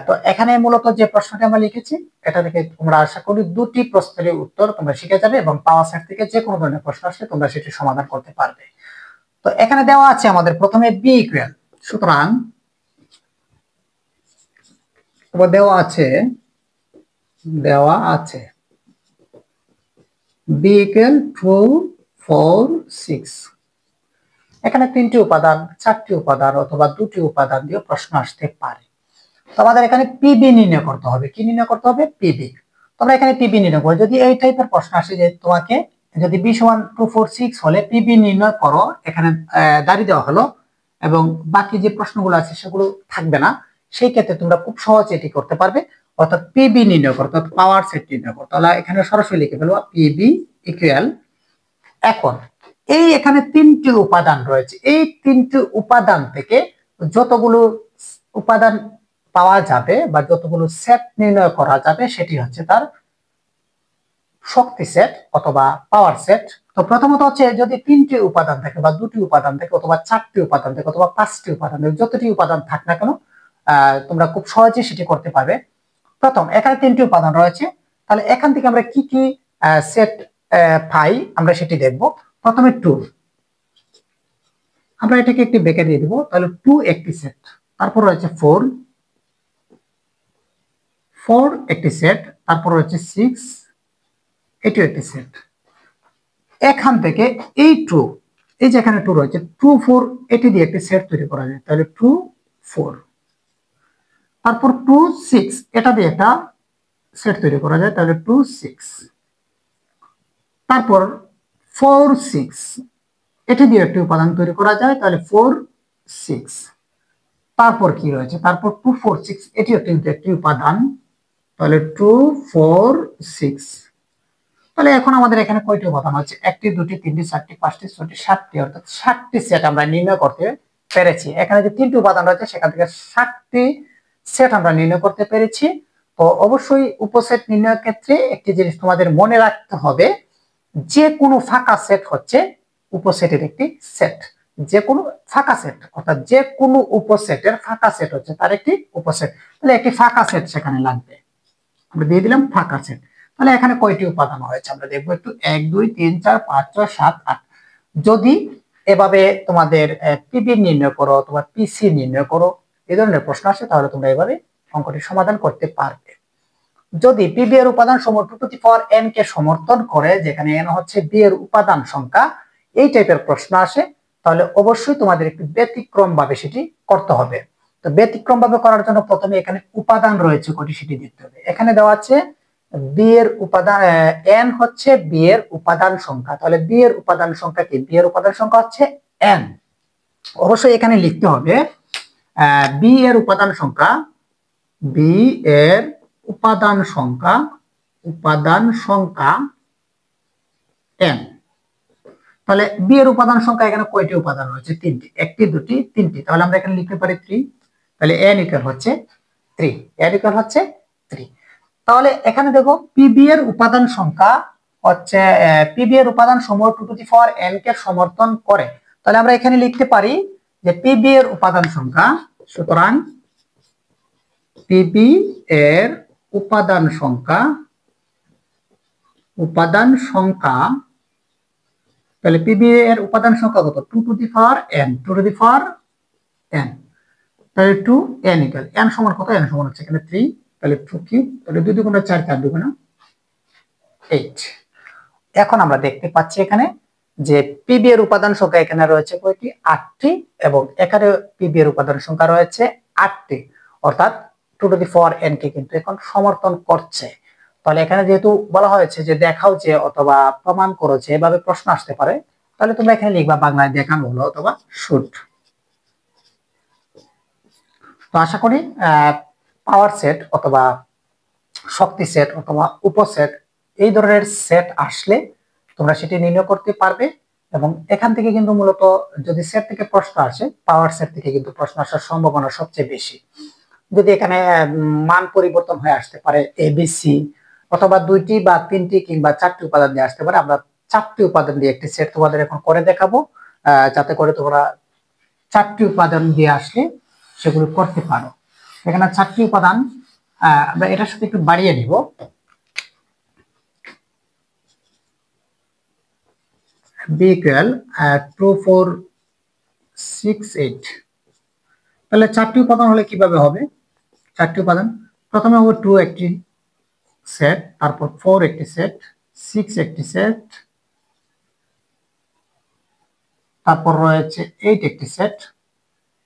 তো এখানে মূলত যে প্রশ্নটি আমরা লিখেছি, এটা থেকে তোমরা আশা করি দুটি প্রশ্নের উত্তর তোমরা শিখে যাবে, এবং পাওয়ার সেট থেকে যে কোনো ধরনের প্রশ্ন আসলে তোমরা সেটি সমাধান করতে পারবে। তো এখানে দেওয়া আছে আমাদের প্রথমে বি ইকুয়াল, সুতরাং দেওয়া আছে বি ইকুয়াল 2 4 6। এখানে 3টি উপাদান, 4টি উপাদান অথবা 2টি উপাদান দিয়ে প্রশ্ন আসতে পারে। তো আমাদের এখানে পিবি নির্ণয় করতে হবে। কি নির্ণয় করতে হবে? পিবি। তোমরা এখানে পিবি নির্ণয় করো। যদি এই টাইপের প্রশ্ন আসে যে তোমাকে যদি বি সমান 2 4 6 হলে পিবি নির্ণয় করো, এখানে দাঁড়িয়ে দেওয়া হলো এবং বাকি যে প্রশ্নগুলো আছে সেগুলো থাকবে না, সেই ক্ষেত্রে তোমরা খুব সহজে এটি করতে পারবে। অর্থাৎ পিবি নির্ণয় করো, অর্থাৎ পাওয়ার সেট নির্ণয় করো। তাহলে এখানে সরাসরি লিখে ফেলবো পিবি ইকুয়াল, এখন এই এখানে 3টি উপাদান রয়েছে, এই 3টি উপাদান থেকে যতগুলো উপাদান পাওয়া যাবে বা যতগুলো সেট নির্ণয় করা যাবে সেটি হচ্ছে তার শক্তি সেট অথবা পাওয়ার সেট। তো প্রথমত হচ্ছে যদি 3টি উপাদান থাকে বা 2টি উপাদান থাকে অথবা 4টি উপাদান থাকে অথবা 5টি উপাদান থাকে, যতটি উপাদান থাক না কেন তোমরা খুব সহজে সেটি করতে পারবে। প্রথম এখানে 3টি উপাদান রয়েছে, তাহলে এখান থেকে আমরা কি কি সেট পাই আমরা সেটি দেখব। প্রথমে 2, আমরা এটাকে একটি ব্র্যাকেট দিয়ে দিব, তাহলে 2 একটি সেট। তারপর রয়েছে 4 একটি সেট। তারপর রয়েছে 6, এটিও একটি সেট। এখান থেকে এই 2, এই যে এখানে 2 রয়েছে, 2 4 এটি দিয়ে একটি সেট তৈরি করা যায়, তাহলে 2 4। তারপর 2 6 এটা দিয়ে একটা সেট তৈরি করা যায় তাহলে 2 6। তারপর 4 6 এটি দিয়ে একটি উপাদান তৈরি করা যায় তাহলে 4 6। তারপর কি রয়েছে, তারপর 2 4 6 এটি কিন্তু একটি উপাদান তাহলে 2 4 6। তাহলে এখন আমাদের এখানে কয়টি উপাদান হচ্ছে, একটি দুটি তিনটি চারটি পাঁচটি ছয়টি সাতটি, অর্থাৎ 60টি সেট আমরা নির্ণয় করতে পেরেছি। এখানে যে তিনটি উপাদান রয়েছে সেখান থেকে 60টি সেট আমরা নির্ণয় করতে পেরেছি। তো অবশ্যই উপসেট নির্ণয়ের ক্ষেত্রে একটি জিনিস তোমাদের মনে রাখতে হবে, যে কোনো ফাঁকা সেট হচ্ছে উপসেটের একটি সেট। যে কোনো ফাঁকা সেট অর্থাৎ যে কোনো উপসেটের ফাঁকা সেট হচ্ছে তার একটি উপসেট। তাহলে একটি ফাঁকা সেট সেখানে লাগবে, আমরা দিয়ে দিলাম ফাঁকা সেট। তাহলে এখানে কয়টি উপাদান হয়েছে আমরা দেখবো একটু, 1 2 3 4 5 6 7 8। যদি এভাবে তোমাদের পিবি নির্ণয় করো অথবা পিসি নির্ণয় করো এই ধরনের প্রশ্ন আসে তাহলে তোমরা এভাবে অঙ্কটি সমাধান করতে পারবে। যদি পিবি এর উপাদান সমূহ 2 টু দি পাওয়ার n কে সমর্থন করে, যেখানে n হচ্ছে বি এর উপাদান সংখ্যা, এই টাইপের প্রশ্ন আসে তাহলে অবশ্যই তোমাদের একটু ব্যতিক্রম ভাবে সেটি করতে হবে। তো ব্যতিক্রম ভাবে করার জন্য প্রথমে এখানে উপাদান রয়েছে কয়টি সেটি দেখতে হবে। এখানে দেওয়া আছে বি এর উপাদান, n হচ্ছে বি এর উপাদান সংখ্যা, তাহলে বি এর উপাদান সংখ্যা কি, বি এর উপাদান সংখ্যা হচ্ছে n। অবশ্যই এখানে লিখতে হবে বি এর উপাদান সংখ্যা, বি এর উপাদান সংখ্যা, উপাদান সংখ্যা n। তাহলে বি এর উপাদান সংখ্যা এখানে কয়টি উপাদান রয়েছে, তিনটি, একটি দুটি তিনটি, তাহলে আমরা এখানে লিখতে পারি 3। তাহলে n ইকুয়াল হচ্ছে 3, n ইকুয়াল হচ্ছে 3। তাহলে এখানে দেখো পিবি এর উপাদান সংখ্যা হচ্ছে, পিবি এর উপাদান সমূহ 2 টু দি পাওয়ার n কে সমর্থন করে। তাহলে আমরা এখানে লিখতে পারি যে পিবি এর উপাদান সংখ্যা, সুতরাং পিবি এর উপাদান সংখ্যা, উপাদান সংখ্যা, তাহলে পিবি এর উপাদান সংখ্যা কত, 2 two the power n, 2 two the power n, তাহলে 2 n ইকুয়াল n সমান কত, n সমান হচ্ছে এখানে 3, তাহলে 2 কিউব, তাহলে 2 দুগুণে 4, 4 দুগুণে 8। এখন আমরা দেখতে পাচ্ছি এখানে যে পিবি এর উপাদান সংখ্যা এখানে রয়েছে কয়টি, 8টি, এবং এখানে পিবি এর উপাদান সংখ্যা রয়েছে 8টি, অর্থাৎ 2 টু দি পাওয়ার n কে কিন্তু এখন সমর্থন করছে। তাহলে এখানে যেহেতু বলা হয়েছে যে দেখাও যে অথবা প্রমাণ করো যে, এভাবে প্রশ্ন আসতে পারে, তাহলে তোমরা এখানে লিখবা বাংলায় দেখানো হলো অথবা শুট। তো আশা করি পাওয়ার সেট অথবা শক্তি সেট অথবা উপসেট এই ধরনের সেট আসলে তোমরা সেটি নির্ণয় করতে পারবে। এবং এখান থেকে কিন্তু মূলত যদি সেট থেকে প্রশ্ন আসে, পাওয়ার সেট থেকে কিন্তু প্রশ্ন আসার সম্ভাবনা সবচেয়ে বেশি। যদি এখানে মান পরিবর্তন হয়ে আসতে পারে এবিসি, অথবা 2টি বা 3টি কিংবা 4টি উপাদান দিয়ে আসতে পারে। আমরা 4টি উপাদান দিয়ে একটি সেট তোমাদের এখন করে দেখাবো, যাতে করে তোমরা 4টি উপাদান দিয়ে আসলে সেগুলো করতে পারো। এখানে 4টি উপাদান আমরা এটার সাথে একটু বাড়িয়ে নিব, বি ইকুয়াল 2 4 6 8। তাহলে 4টি উপাদান হলে কিভাবে হবে, 4টি উপাদান প্রথমে হবে 2 একটি সেট, তারপর 4 একটি সেট, 6 একটি সেট, তারপর রয়েছে 8 একটি সেট,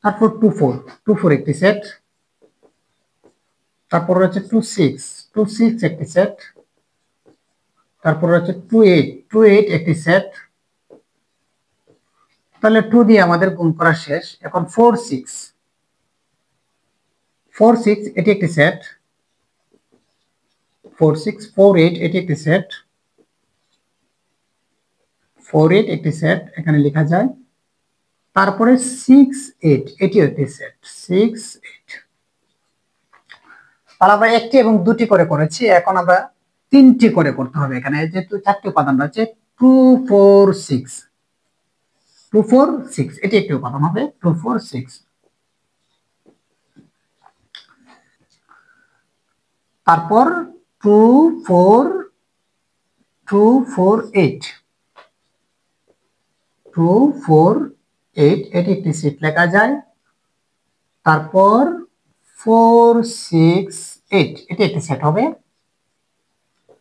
তারপর 2 4 একটি সেট, তারপর রয়েছে 2 6 একটি সেট, তারপর রয়েছে 2 8 একটি সেট। তাহলে 2 দিয়ে আমাদের গুণ করা শেষ। এখন 4 6 এটি একটি সেট, 4 6 4 8 এটি একটি সেট, 4 8 একটি সেট এখানে লেখা যায়। তারপরে 6 8 এটি একটি সেট, 6 8। তাহলে আমরা একটি এবং দুটি করে করেছি, এখন আমরা 3টি করে করতে হবে। এখানে যেহেতু 4টি উপাদান রয়েছে, 2 4 6, 2 4 6 এটি একটি উপাদান হবে, 2 4 6। তারপর 2 4 8, 2 4 8 এটি একটি সেট লেখা যায়। তারপর 4 6 8 এটি একটি সেট হবে,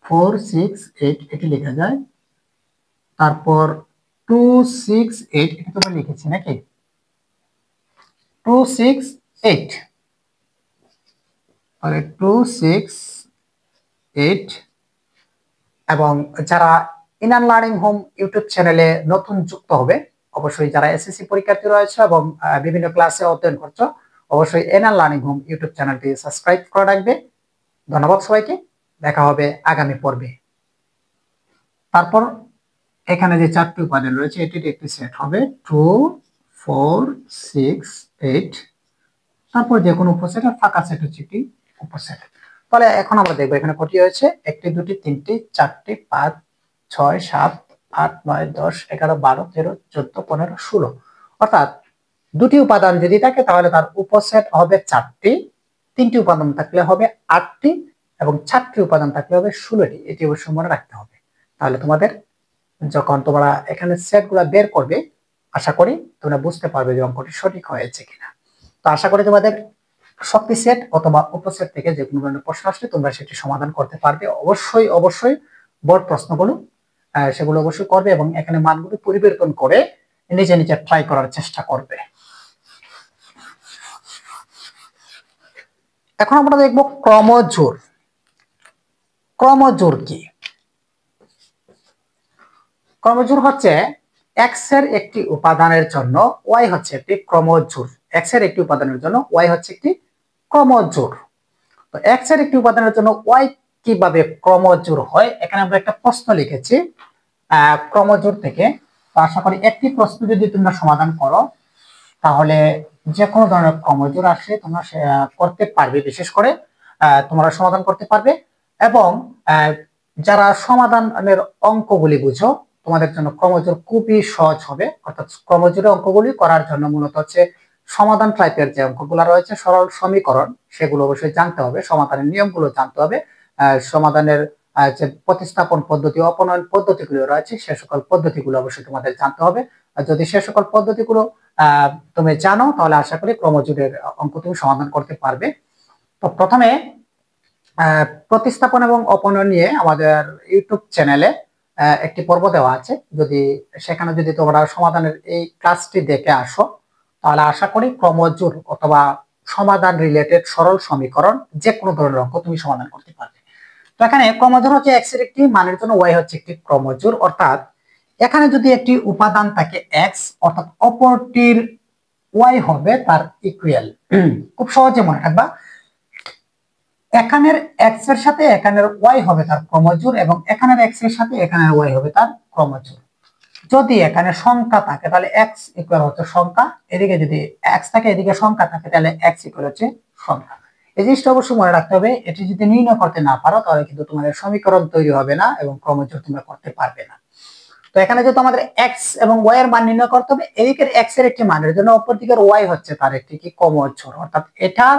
4 6 8 এটি লেখা যায়। তারপর 2 6 8 এটা তোমরা লিখেছি নাকি, 2 6 8, তাহলে 2 6 8 এবং যারা ইনার লার্নিং হোম ইউটিউব চ্যানেলে নতুন যুক্ত হবে, অবশ্যই যারা এসএসসি পরীক্ষার্থী রয়েছে এবং বিভিন্ন ক্লাসে অধ্যয়ন করছো, অবশ্যই ইনার লার্নিং হোম ইউটিউব চ্যানেলটি সাবস্ক্রাইব করে রাখবে। ধন্যবাদ সবাইকে, দেখা হবে আগামী পর্বে। তারপর এখানে যে 4টি উপাদান রয়েছে এটির একটি সেট হবে 2 4 6 8। তারপর যে কোনো উপসেট আর ফাঁকা সেট হচ্ছে একটি উপসেট। তাহলে এখন আমরা দেখবো এখানে কটি হয়েছে, 1টি 2টি 3টি 4টি 5 6 7 8 9 10 11 12 13 14 15 16। অর্থাৎ 2টি উপাদান যদি থাকে তাহলে তার উপসেট হবে 4টি, 3টি উপাদান থাকলে হবে 8টি এবং 4টি উপাদান থাকলে হবে 16টি। এটি অবশ্যই মনে রাখতে হবে। তাহলে তোমাদের যখন তোমরা এখানে সেটগুলো বের করবে, আশা করি তোমরা বুঝতে পারবে যে অঙ্কটি সঠিক হয়েছে কিনা। তো আশা করি তোমাদের শক্তি সেট অথবা উপসেট থেকে যে কোনো ধরনের প্রশ্ন আসলে তোমরা সেটি সমাধান করতে পারবে। অবশ্যই অবশ্যই বোর্ড প্রশ্নগুলো সেগুলো অবশ্যই করবে এবং এখানে মানগুলো পরিবর্তন করে নিজে নিজে ট্রাই করার চেষ্টা করবে। এখন আমরা দেখব ক্রমজোড়। ক্রমজোড় কি? ক্রমজোড় হচ্ছে x এর একটি উপাদানের জন্য y হচ্ছে একটি ক্রমজোড়। x এর একটি উপাদানের জন্য y হচ্ছে একটি ক্রমজোড়। তো x এর একটি উপাদানের জন্য y কিভাবে ক্রমজোড় হয়, এখানে আমরা একটা প্রশ্ন লিখেছি ক্রমজোড় থেকে। তো আশা করি একটি প্রশ্ন যদি তোমরা সমাধান করো তাহলে যে কোনো ধরনের ক্রমজোড় আসলে তোমরা করতে পারবে, বিশেষ করে তোমরা সমাধান করতে পারবে। এবং যারা সমাধানের অঙ্কগুলি বুঝো তোমাদের জন্য ক্রমজোড় খুবই সহজ হবে। অর্থাৎ ক্রমজোড়ের অঙ্কগুলি করার জন্য মূলত হচ্ছে সমাধান টাইপের যে অঙ্কগুলো রয়েছে, সরল সমীকরণ, সেগুলো অবশ্যই জানতে হবে, সমাধানের নিয়মগুলো জানতে হবে, সমাধানের যে প্রতিস্থাপন পদ্ধতি অপনয়ন পদ্ধতিগুলো রয়েছে সে সকল পদ্ধতিগুলো অবশ্যই তোমাদের জানতে হবে। আর যদি সে সকল পদ্ধতিগুলো তুমি জানো তাহলে আশা করি ক্রমজোড়ের অঙ্ক তুমি সমাধান করতে পারবে। তো প্রথমে প্রতিস্থাপন এবং অপনয়ন নিয়ে আমাদের ইউটিউব চ্যানেলে একটি পর্ব দেওয়া আছে। সেখানে যদি তোমরা সমাধানের এই ক্লাসটি দেখে আসো তাহলে আশা করি ক্রমজোড় অথবা সমাধান রিলেটেড সরল সমীকরণ যে কোনো ধরনের অঙ্ক তুমি সমাধান করতে পারবে। তো এখানে ক্রমজোড় হচ্ছে x এর একটি মানের জন্য y হচ্ছে একটি ক্রমজোড়। অর্থাৎ এখানে যদি একটি উপাদান থাকে x, অর্থাৎ অপরটির y হবে তার ইকুয়াল। খুব সহজে মনে রাখবা, এখানের x এর সাথে এখানের y হবে তার ক্রমজোড় এবং এখানের x এর সাথে এখানের y হবে তার ক্রমজোড়। যদি এখানে সংখ্যা থাকে তাহলে x ইকুয়াল হচ্ছে সংখ্যা, এদিকে যদি x থাকে এদিকে সংখ্যা থাকে তাহলে x ইকুয়াল হচ্ছে সংখ্যা। এই জিনিসটা অবশ্যই মনে রাখতে হবে। এটি যদি নির্ণয় করতে না পারো তাহলে কিন্তু তোমাদের সমীকরণ তৈরি হবে না এবং ক্রমজোড় তোমরা করতে পারবে না। তো এখানে যেহেতু আমাদের x এবং y এর মান নির্ণয় করতে হবে, এদিকের x এর একটি মানের জন্য অপর দিকের y হচ্ছে তার একটি কি ক্রমজোড়। অর্থাৎ এটার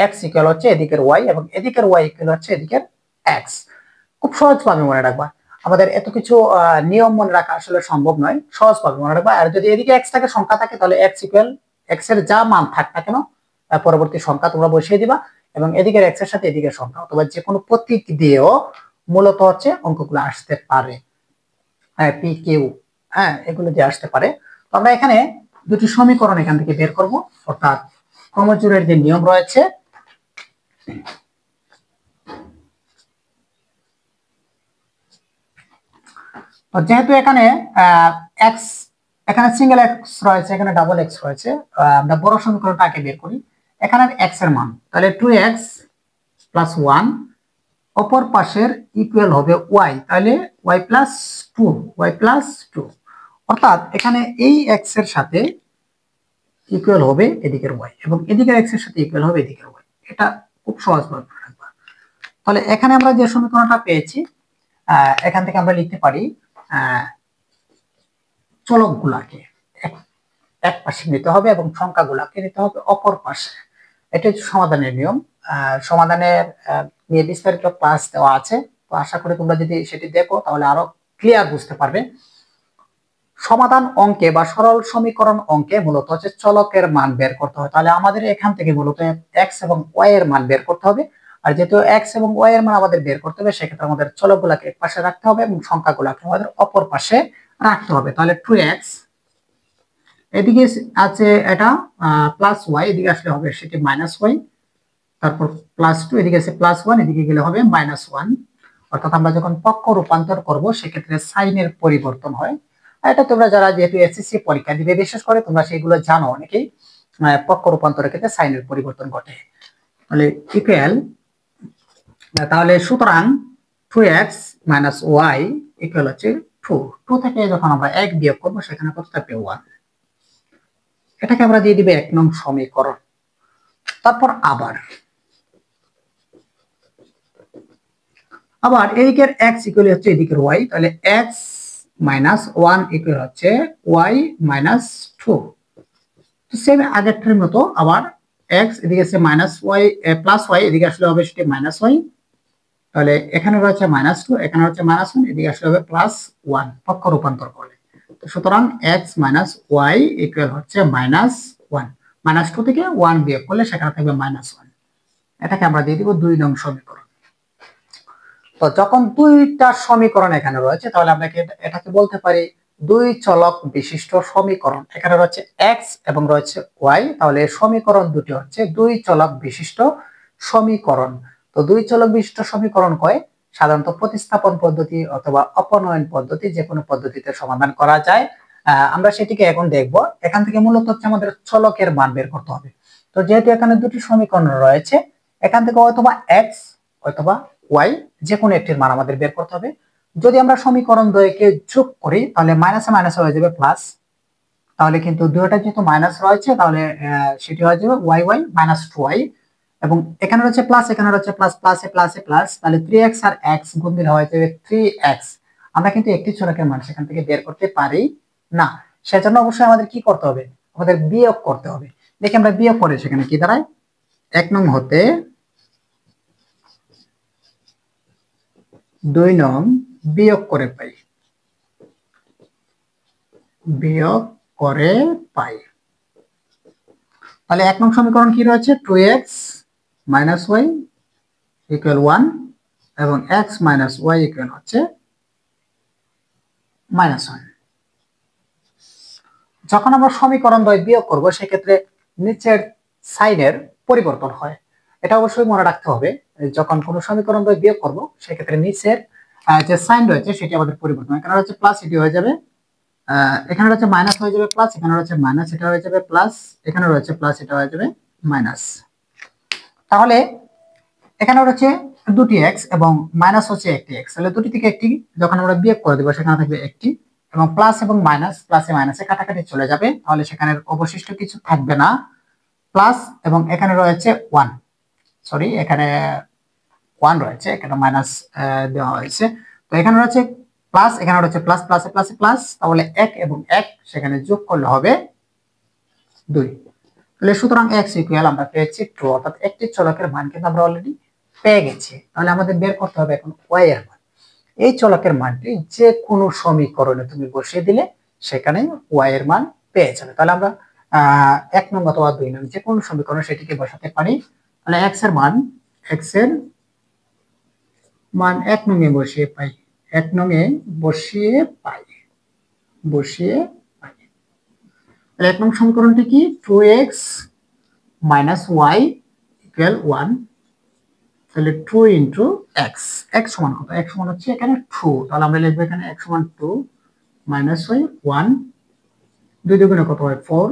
x ইকুয়াল হচ্ছে এদিকের y এবং এদিকের y ইকুয়াল হচ্ছে এদিকের x। খুব সহজভাবে মনে রাখবা। আমাদের এত কিছু নিয়ম মনে রাখা আসলে সম্ভব নয়, সহজভাবে মনে রাখবা। আর যদি এদিকে x থাকে সংখ্যা থাকে তাহলে x ইকুয়াল x এর যা মান থাক না কেন পরবর্তী সংখ্যা তোমরা বসিয়ে দিবা এবং এদিকের x এর সাথে এদিকের সংখ্যা অথবা যে কোনো প্রতীক দিয়েও মূলত হচ্ছে অঙ্কগুলো আসতে পারে। পি কিউ এগুলো দিয়ে আসতে পারে। তো আমরা এখানে দুটি সমীকরণ এখান থেকে বের করব। অর্থাৎ ক্রমজোড়ের যে নিয়ম রয়েছে যেহেতু এখানে এখানে সিঙ্গেল এক্স রয়েছে, এখানে ডাবল এক্স রয়েছে, আমরা বড় সমীকরণটা আগে বের করি। এখানে এক্স এর মান তাহলে 2x + 1, অপর পাশের ইকুয়াল হবে y, তাহলে y + 2। অর্থাৎ এখানে এই x এর সাথে ইকুয়াল হবে এদিকের y এবং এদিকের x এর সাথে ইকুয়াল হবে এদিকের y। এটা খুব সহজভাবে মনে রাখবা। তাহলে এখানে আমরা যে সমীকরণটা পেয়েছি এখান থেকে আমরা লিখতে পারি চলকগুলাকে এক পাশে নিতে হবে এবং সংখ্যাগুলাকে নিতে হবে অপর পাশে। এটা হচ্ছে সমাধানের নিয়ম। সমাধানের নিয়ে বিস্তারিত ক্লাস দেওয়া আছে। তো আশা করি তোমরা যদি সেটি দেখো তাহলে আরো ক্লিয়ার বুঝতে পারবে। সমাধান অঙ্কে বা সরল সমীকরণ অঙ্কে মূলত হচ্ছে চলকের মান বের করতে হয়। তাহলে আমাদের এখান থেকে মূলত x এবং y এর মান বের করতে হবে। আর যেহেতু x এবং y এর মান আমাদের বের করতে হবে সেক্ষেত্রে আমাদের চলকগুলাকে এক পাশে রাখতে হবে এবং সংখ্যাগুলাকে আমাদের অপর পাশে রাখতে হবে। তাহলে 2x এদিকে আছে এটা +y, এদিকে আসলে হবে সেটি -y, তারপর +2, এদিকে আছে +1, এদিকে গেলে হবে -1। অর্থাৎ আমরা যখন পক্ষ রূপান্তর করব সেক্ষেত্রে সাইনের পরিবর্তন হয়। এটা তোমরা যারা যেহেতু এসএসসি পরীক্ষা দিবে বিশেষ করে তোমরা সেগুলো জানো অনেকেই, পক্ষ রূপান্তরের ক্ষেত্রে সাইনের পরিবর্তন ঘটে। তাহলে ইকুয়াল, তাহলে সুতরাং 2x - y ইকুয়াল হচ্ছে 2। 2 থেকে যখন আমরা 1 বিয়োগ করব সেখানে কত থাকবে 1। এটাকে আমরা দিয়ে দিব 1 নং সমীকরণ। তারপর আবার এদিকের x ইকুয়াল হচ্ছে এদিকের y, তাহলে x - 1 ইকুয়াল হচ্ছে y - 2। তো সেম আগেরটার মতো আবার x এদিকে আছে -y প্লাস y, এদিকে আসলে হবে সেটা -y। তাহলে এখানে রয়েছে -2, এখানে হচ্ছে -1, এদিকে আসলে হবে +1 পক্ষ রূপান্তর করলে। তো সুতরাং x - y ইকুয়াল হচ্ছে -1। -2 থেকে 1 বিয়োগ করলে সেখানে থাকবে -1। এটাকে আমরা দিয়ে দিব 2 নং সমীকরণ। তো যখন দুইটা সমীকরণ এখানে রয়েছে তাহলে আমরা এটাকে বলতে পারি দুই চলক বিশিষ্ট সমীকরণ। এখানে রয়েছে x এবং রয়েছে y, তাহলে সমীকরণ দুটি হচ্ছে দুই চলক বিশিষ্ট সমীকরণ। তো দুই চলক বিশিষ্ট সমীকরণ কয় সাধারণত প্রতিস্থাপন পদ্ধতি অথবা অপনয়ন পদ্ধতি, যে কোনো পদ্ধতিতে সমাধান করা যায়। আমরা সেটিকে এখন দেখব। এখান থেকে মূলত হচ্ছে আমাদের চলকের মান বের করতে হবে। তো যেহেতু এখানে দুটি সমীকরণ রয়েছে, এখান থেকে অথবা x অথবা y যে কোনো একটির মান আমাদের বের করতে হবে। যদি আমরা সমীকরণ দ্বয়কে যোগ করি তাহলে মাইনাসে মাইনাসে হয়ে যাবে প্লাস। তাহলে কিন্তু দুটোটা যেহেতু মাইনাস রয়েছে তাহলে সেটি হয়ে যাবে y -2y, এবং এখানে রয়েছে প্লাস, এখানে রয়েছে প্লাস, প্লাসে প্লাসে প্লাস, তাহলে 3x আর x গুণ দিলে হয়ে যাবে 3x। আমরা কিন্তু একটি চলকের মান সেখান থেকে বের করতে পারি না, সেজন্য অবশ্যই আমাদের কি করতে হবে, আমাদের বিয়োগ করতে হবে। দেখি আমরা বিয়োগ করে সেখানে কি দাঁড়ায়, 1 নং হতে 2 নং বিয়োগ করে পাই, বিয়োগ করে পাই। তাহলে 1 নং সমীকরণ কি রয়েছে, 2x - y ইকুয়াল 1 এবং x - y ইকুয়াল হচ্ছে -1। যখন আমরা সমীকরণ দ্বয় বিয়োগ করব সেক্ষেত্রে নিচের সাইনের পরিবর্তন হয়। এটা অবশ্যই মনে রাখতে হবে, যখন কোনো সমীকরণ দ্বয় বিয়োগ করব সেক্ষেত্রে নিচের যে সাইন রয়েছে সেটি আমাদের পরিবর্তন। এখানে হচ্ছে প্লাস, এটি হয়ে যাবে এখানে রয়েছে মাইনাস হয়ে যাবে প্লাস, এখানে রয়েছে মাইনাস, এটা হয়ে যাবে প্লাস, এখানে রয়েছে প্লাস, এটা হয়ে যাবে মাইনাস। তাহলে এখানে রয়েছে দুটি এক্স এবং মাইনাস হচ্ছে একটি এক্স, তাহলে দুটি থেকে একটি যখন আমরা বিয়োগ করে দেবো সেখানে থাকবে একটি, এবং প্লাস এবং মাইনাস, প্লাসে মাইনাসে কাটাকাটি চলে যাবে, তাহলে সেখানে অবশিষ্ট কিছু থাকবে না। প্লাস এবং এখানে রয়েছে 1, সরি এখানে 1 রয়েছে, এখানে মাইনাস দেওয়া হয়েছে। তো এখানে রয়েছে প্লাস, এখানে রয়েছে প্লাস, প্লাসে প্লাসে প্লাস, তাহলে 1 এবং 1 সেখানে যোগ করলে হবে 2। তাহলে সুতরাং x ইকুয়াল আমরা পেয়েছি 2, অর্থাৎ একটি চলকের মান কিন্তু আমরা অলরেডি পেয়ে গেছি। তাহলে আমাদের বের করতে হবে এখন y এর মান। এই চলকের মানটি যে কোনো সমীকরণে তুমি বসিয়ে দিলে সেখানে y এর মান পেয়ে যাবে। তাহলে আমরা 1 নং অথবা 2 নং যে কোনো সমীকরণে সেটিকে বসাতে পারি। তাহলে x এর মান 1 নং এ বসিয়ে পাই, 1 নং এ বসিয়ে পাই। তাহলে 1 নং সমীকরণটি কি, 2x - y ইকুয়াল 1। তাহলে 2 ইন্টু x, x সমান কত, x সমান হচ্ছে এখানে 2, তাহলে আমরা লিখবো এখানে x সমান 2 মাইনাস y 1, 2 দুগুণে কত হয় 4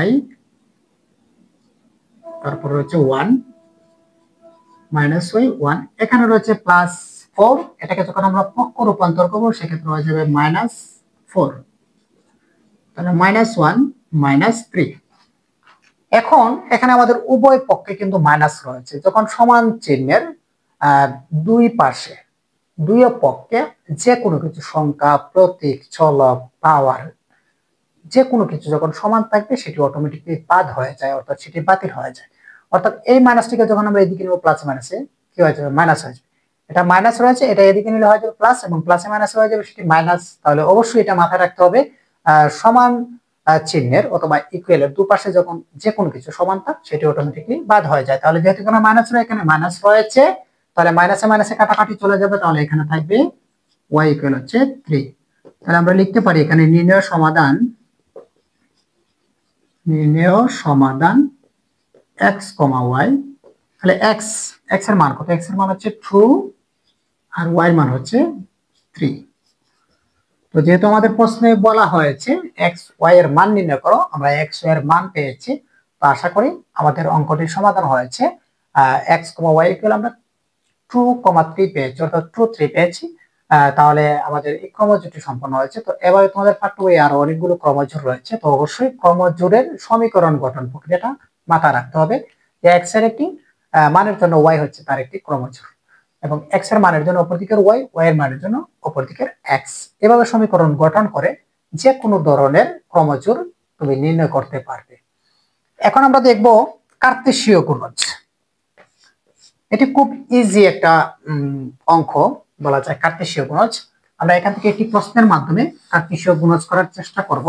y, তারপর রয়েছে 1 মাইনাস y 1, এখানে রয়েছে প্লাস 4, এটাকে যখন আমরা পক্ষ রূপান্তর করবো সেক্ষেত্রে হয়ে যাবে -4, তাহলে -1 -3। এখন এখানে আমাদের উভয় পক্ষে কিন্তু মাইনাস রয়েছে, যখন সমান চিহ্নের দুই পাশে দুই পক্ষে যে কোনো কিছু সংখ্যা, প্রতীক, চলক, পাওয়ার যে কোনো কিছু যখন সমান থাকবে সেটি অটোমেটিকলি বাদ হয়ে যায়, অর্থাৎ সেটি বাতিল হয়ে যায়। অর্থাৎ এই মাইনাসটিকে যখন আমরা এদিকে নেব প্লাস মাইনাসে কি হয়ে যাবে, মাইনাস হয়ে যাবে। এটা মাইনাস রয়েছে, এটা এদিকে নিলে হয়ে যাবে প্লাস, এবং প্লাসে মাইনাসে হয়ে যাবে সেটি মাইনাস। তাহলে অবশ্যই এটা মাথায় রাখতে হবে, সমান চিহ্নের অথবা ইকুয়ালের দুপাশে যখন যে কোনো কিছু সমান থাক সেটি অটোমেটিকলি বাদ হয়ে যায়। তাহলে যেহেতু কোনো মাইনাস রয়েছে, এখানে মাইনাস রয়েছে, তাহলে মাইনাসে মাইনাসে কাটাকাটি চলে যাবে, তাহলে এখানে থাকবে y ইকুয়াল হচ্ছে 3। তাহলে আমরা লিখতে পারি এখানে নির্ণয় সমাধান x, y। তাহলে x এর মান কত, x এর মান হচ্ছে 2 আর ওয়াই এর মান হচ্ছে 3। তো যেহেতু আমাদের প্রশ্নে বলা হয়েছে এক্স ওয়াই এর মান নির্ণয় করো, আমরা এক্স ওয়াই এর মান পেয়েছি। তো আশা করি আমাদের অঙ্কটির সমাধান হয়েছে। এক্স কমা ওয়াই ইকুয়াল আমরা 2,3 পেয়েছি, অর্থাৎ 2,3 পেয়েছি। তাহলে আমাদের এই ক্রমজোড়টি সম্পন্ন হয়েছে। তো এবারে তোমাদের পাঠ্য বইয়ে আরো অনেকগুলো ক্রমজোড় রয়েছে, তো অবশ্যই ক্রমজোড়ের সমীকরণ গঠন প্রক্রিয়াটা মাথায় রাখতে হবে যে এক্স এর একটি মানের জন্য ওয়াই হচ্ছে তার একটি ক্রমজোড়, এবং এক্স এর মানের জন্য অপর দিকের ওয়াই, ওয়াই এর মানের জন্য অপর দিকের এক্স। এভাবে সমীকরণ গঠন করে যে কোনো ধরনের ক্রমজোড় তুমি নির্ণয় করতে পারবে। এখন আমরা দেখব কার্তেশীয় গুণজ। এটি খুব ইজি একটা অঙ্ক বলা যায়, কার্তেশীয় গুণজ। আমরা এখান থেকে একটি প্রশ্নের মাধ্যমে কার্তেশীয় গুণজ করার চেষ্টা করব।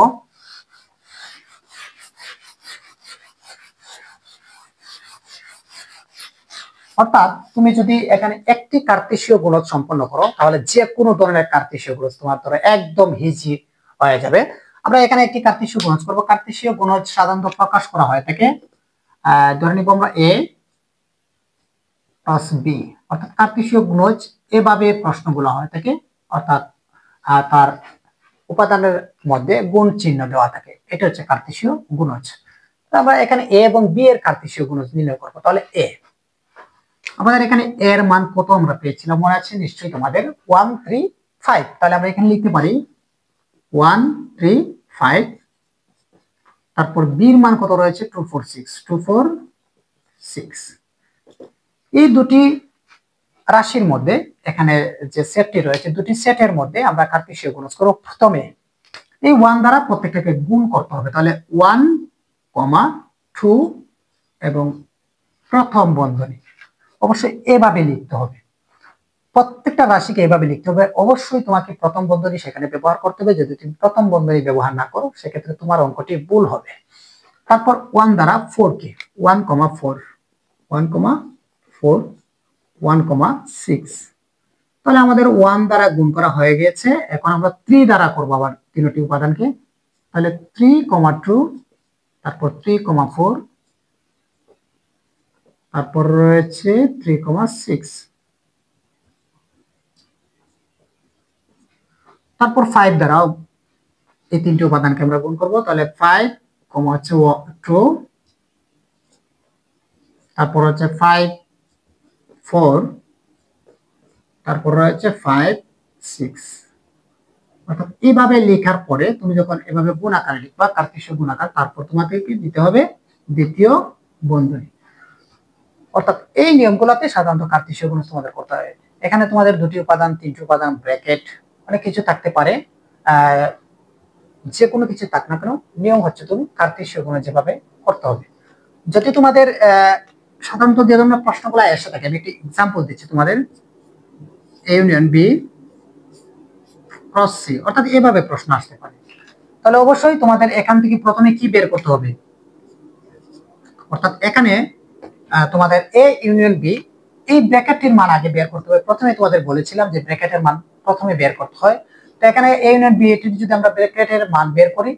অর্থাৎ তুমি যদি এখানে একটি কার্তেশীয় গুণজ সম্পন্ন করো তাহলে যে কোনো ধরনের কার্তেশীয় গুণজ তোমার ধরো একদম ইজি হয়ে যাবে। আমরা এখানে একটি কার্তেশীয় গুণজ করব। কার্তেশীয় গুণজ সাধারণত প্রকাশ করা হয় থাকে ধরে নিব আমরা এ প্লাস বি, অর্থাৎ কার্তেশীয় গুণজ এভাবে প্রশ্নগুলো হয় থাকে, অর্থাৎ তার উপাদানের মধ্যে গুণ চিহ্ন দেওয়া থাকে, এটা হচ্ছে কার্তেশীয় গুণজ। আমরা এখানে এ এবং বি এর কার্তেশীয় গুণজ নির্ণয় করবো। তাহলে এ, আমাদের এখানে এর মান কত আমরা পেয়েছিলাম মনে আছে নিশ্চয়ই তোমাদের, 135। তাহলে আমরা এখানে লিখতে পারি 135। তারপর বির মান কত রয়েছে 246। এই দুটি রাশির মধ্যে এখানে যে সেটটি রয়েছে, দুটি সেটের মধ্যে আমরা কার্তেশীয় গুণজ করব। প্রথমে এই 1 দ্বারা প্রত্যেকটাকে গুণ করতে হবে। তাহলে 1, 2 এবং প্রথম বন্ধনী অবশ্যই এভাবে লিখতে হবে। প্রত্যেকটা রাশিকে এভাবে লিখতে হবে। অবশ্যই তোমাকে প্রথম বন্ধনী সেখানে ব্যবহার করতে হবে। যদি তুমি প্রথম বন্ধনী ব্যবহার না করো সেক্ষেত্রে তোমার অঙ্কটি ভুল হবে। তারপর 1 দ্বারা 4 কে 1,4, 1,4, 1,6। তাহলে আমাদের 1 দ্বারা গুণ করা হয়ে গেছে। এখন আমরা 3 দ্বারা করবো আবার তিনটি উপাদানকে। তাহলে 3,2, তারপর 3,4, তারপর রয়েছে 3,6, তারপর 5 দ্বারাও এই তিনটি উপাদানকে আমরা গুণ করব। তাহলে 5, হচ্ছে 2, তারপর হচ্ছে 5, 4, তারপর রয়েছে 5, 6। অর্থাৎ এইভাবে লেখার পরে তুমি যখন এভাবে গুণাকার লিখবা কার্তেশীয় গুণাকার, তারপর তোমাকে কি দিতে হবে দ্বিতীয় বন্ধনী। অর্থাৎ এই নিয়মগুলোতে সাধারণত কার্তেশীয় গুণজ তোমাদের করতে হয়। এখানে তোমাদের দুটি উপাদান, তিনটি উপাদান, ব্র্যাকেট অনেক কিছু থাকতে পারে, যে কোনো কিছু থাক না কেন নিয়ম হচ্ছে তুমি কার্তেশীয় গুণজ যেভাবে করতে হবে। যদি তোমাদের সাধারণত যে ধরনের প্রশ্নগুলো এসে থাকে, আমি একটি এক্সাম্পল দিচ্ছি তোমাদের, A union B cross C, অর্থাৎ এভাবে প্রশ্ন আসতে পারে। তাহলে অবশ্যই তোমাদের এখান থেকে প্রথমে কি বের করতে হবে, অর্থাৎ এখানে তোমাদের এ ইউনিয়ন বি এই ব্র্যাকেটের মান আগে বের করতে হবে। প্রথমে তোমাদের বলেছিলাম যে ব্র্যাকেটের মান প্রথমে বের করতে হয়। তো এখানে এ ইউনিয়ন বি এটি যদি আমরা ব্র্যাকেটের মান বের করি,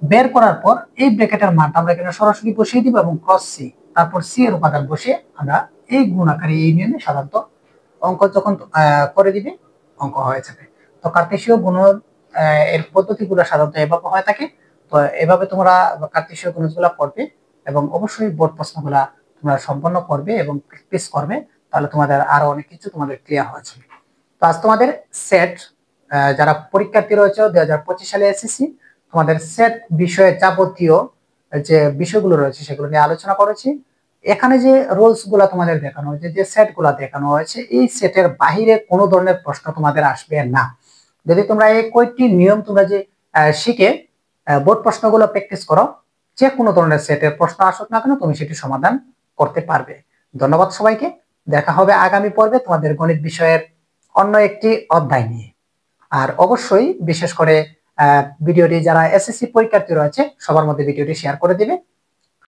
বের করার পর এই ব্র্যাকেটের মানটা আমরা এখানে সরাসরি বসিয়ে দিব এবং ক্রস সি, তারপর সি এর উপাদান বসিয়ে আমরা এই গুণ আকারে এই ইউনিয়নে সাধারণত অঙ্ক যখন করে দিবে অঙ্ক হয়ে যাবে। তো কার্তেশীয় গুণ এর পদ্ধতিগুলো সাধারণত এভাবে হয়ে থাকে। তো এভাবে তোমরা কার্তেশীয় গুণগুলো করবে এবং অবশ্যই বোর্ড প্রশ্নগুলা তোমরা সম্পন্ন করবে এবং প্র্যাকটিস করবে, তাহলে তোমাদের আরো অনেক কিছু তোমাদের ক্লিয়ার হয়ে যাবে। তো আজ তোমাদের সেট যারা পরীক্ষার্থী রয়েছে 2025 সালে এসএসসি, তোমাদের সেট বিষয়ে যাবতীয় যে বিষয়গুলো রয়েছে সেগুলো নিয়ে আলোচনা করেছি। এখানে যে রুলস গুলা তোমাদের দেখানো হয়েছে, যে সেট গুলা দেখানো হয়েছে, এই সেটের বাহিরে কোনো ধরনের প্রশ্ন তোমাদের আসবে না। যদি তোমরা এই কয়েকটি নিয়ম তোমরা যে শিখে বোর্ড প্রশ্নগুলো প্র্যাকটিস করো, যে কোনো ধরনের সেটের প্রশ্ন আসুক না কেন তুমি সেটি সমাধান করতে পারবে। ধন্যবাদ সবাইকে। দেখা হবে আগামী পর্বে তোমাদের গণিত বিষয়ের অন্য একটি অধ্যায় নিয়ে। আর অবশ্যই বিশেষ করে ভিডিওটি যারা এসএসসি পরীক্ষার্থী রয়েছে সবার মধ্যে ভিডিওটি শেয়ার করে দিবে।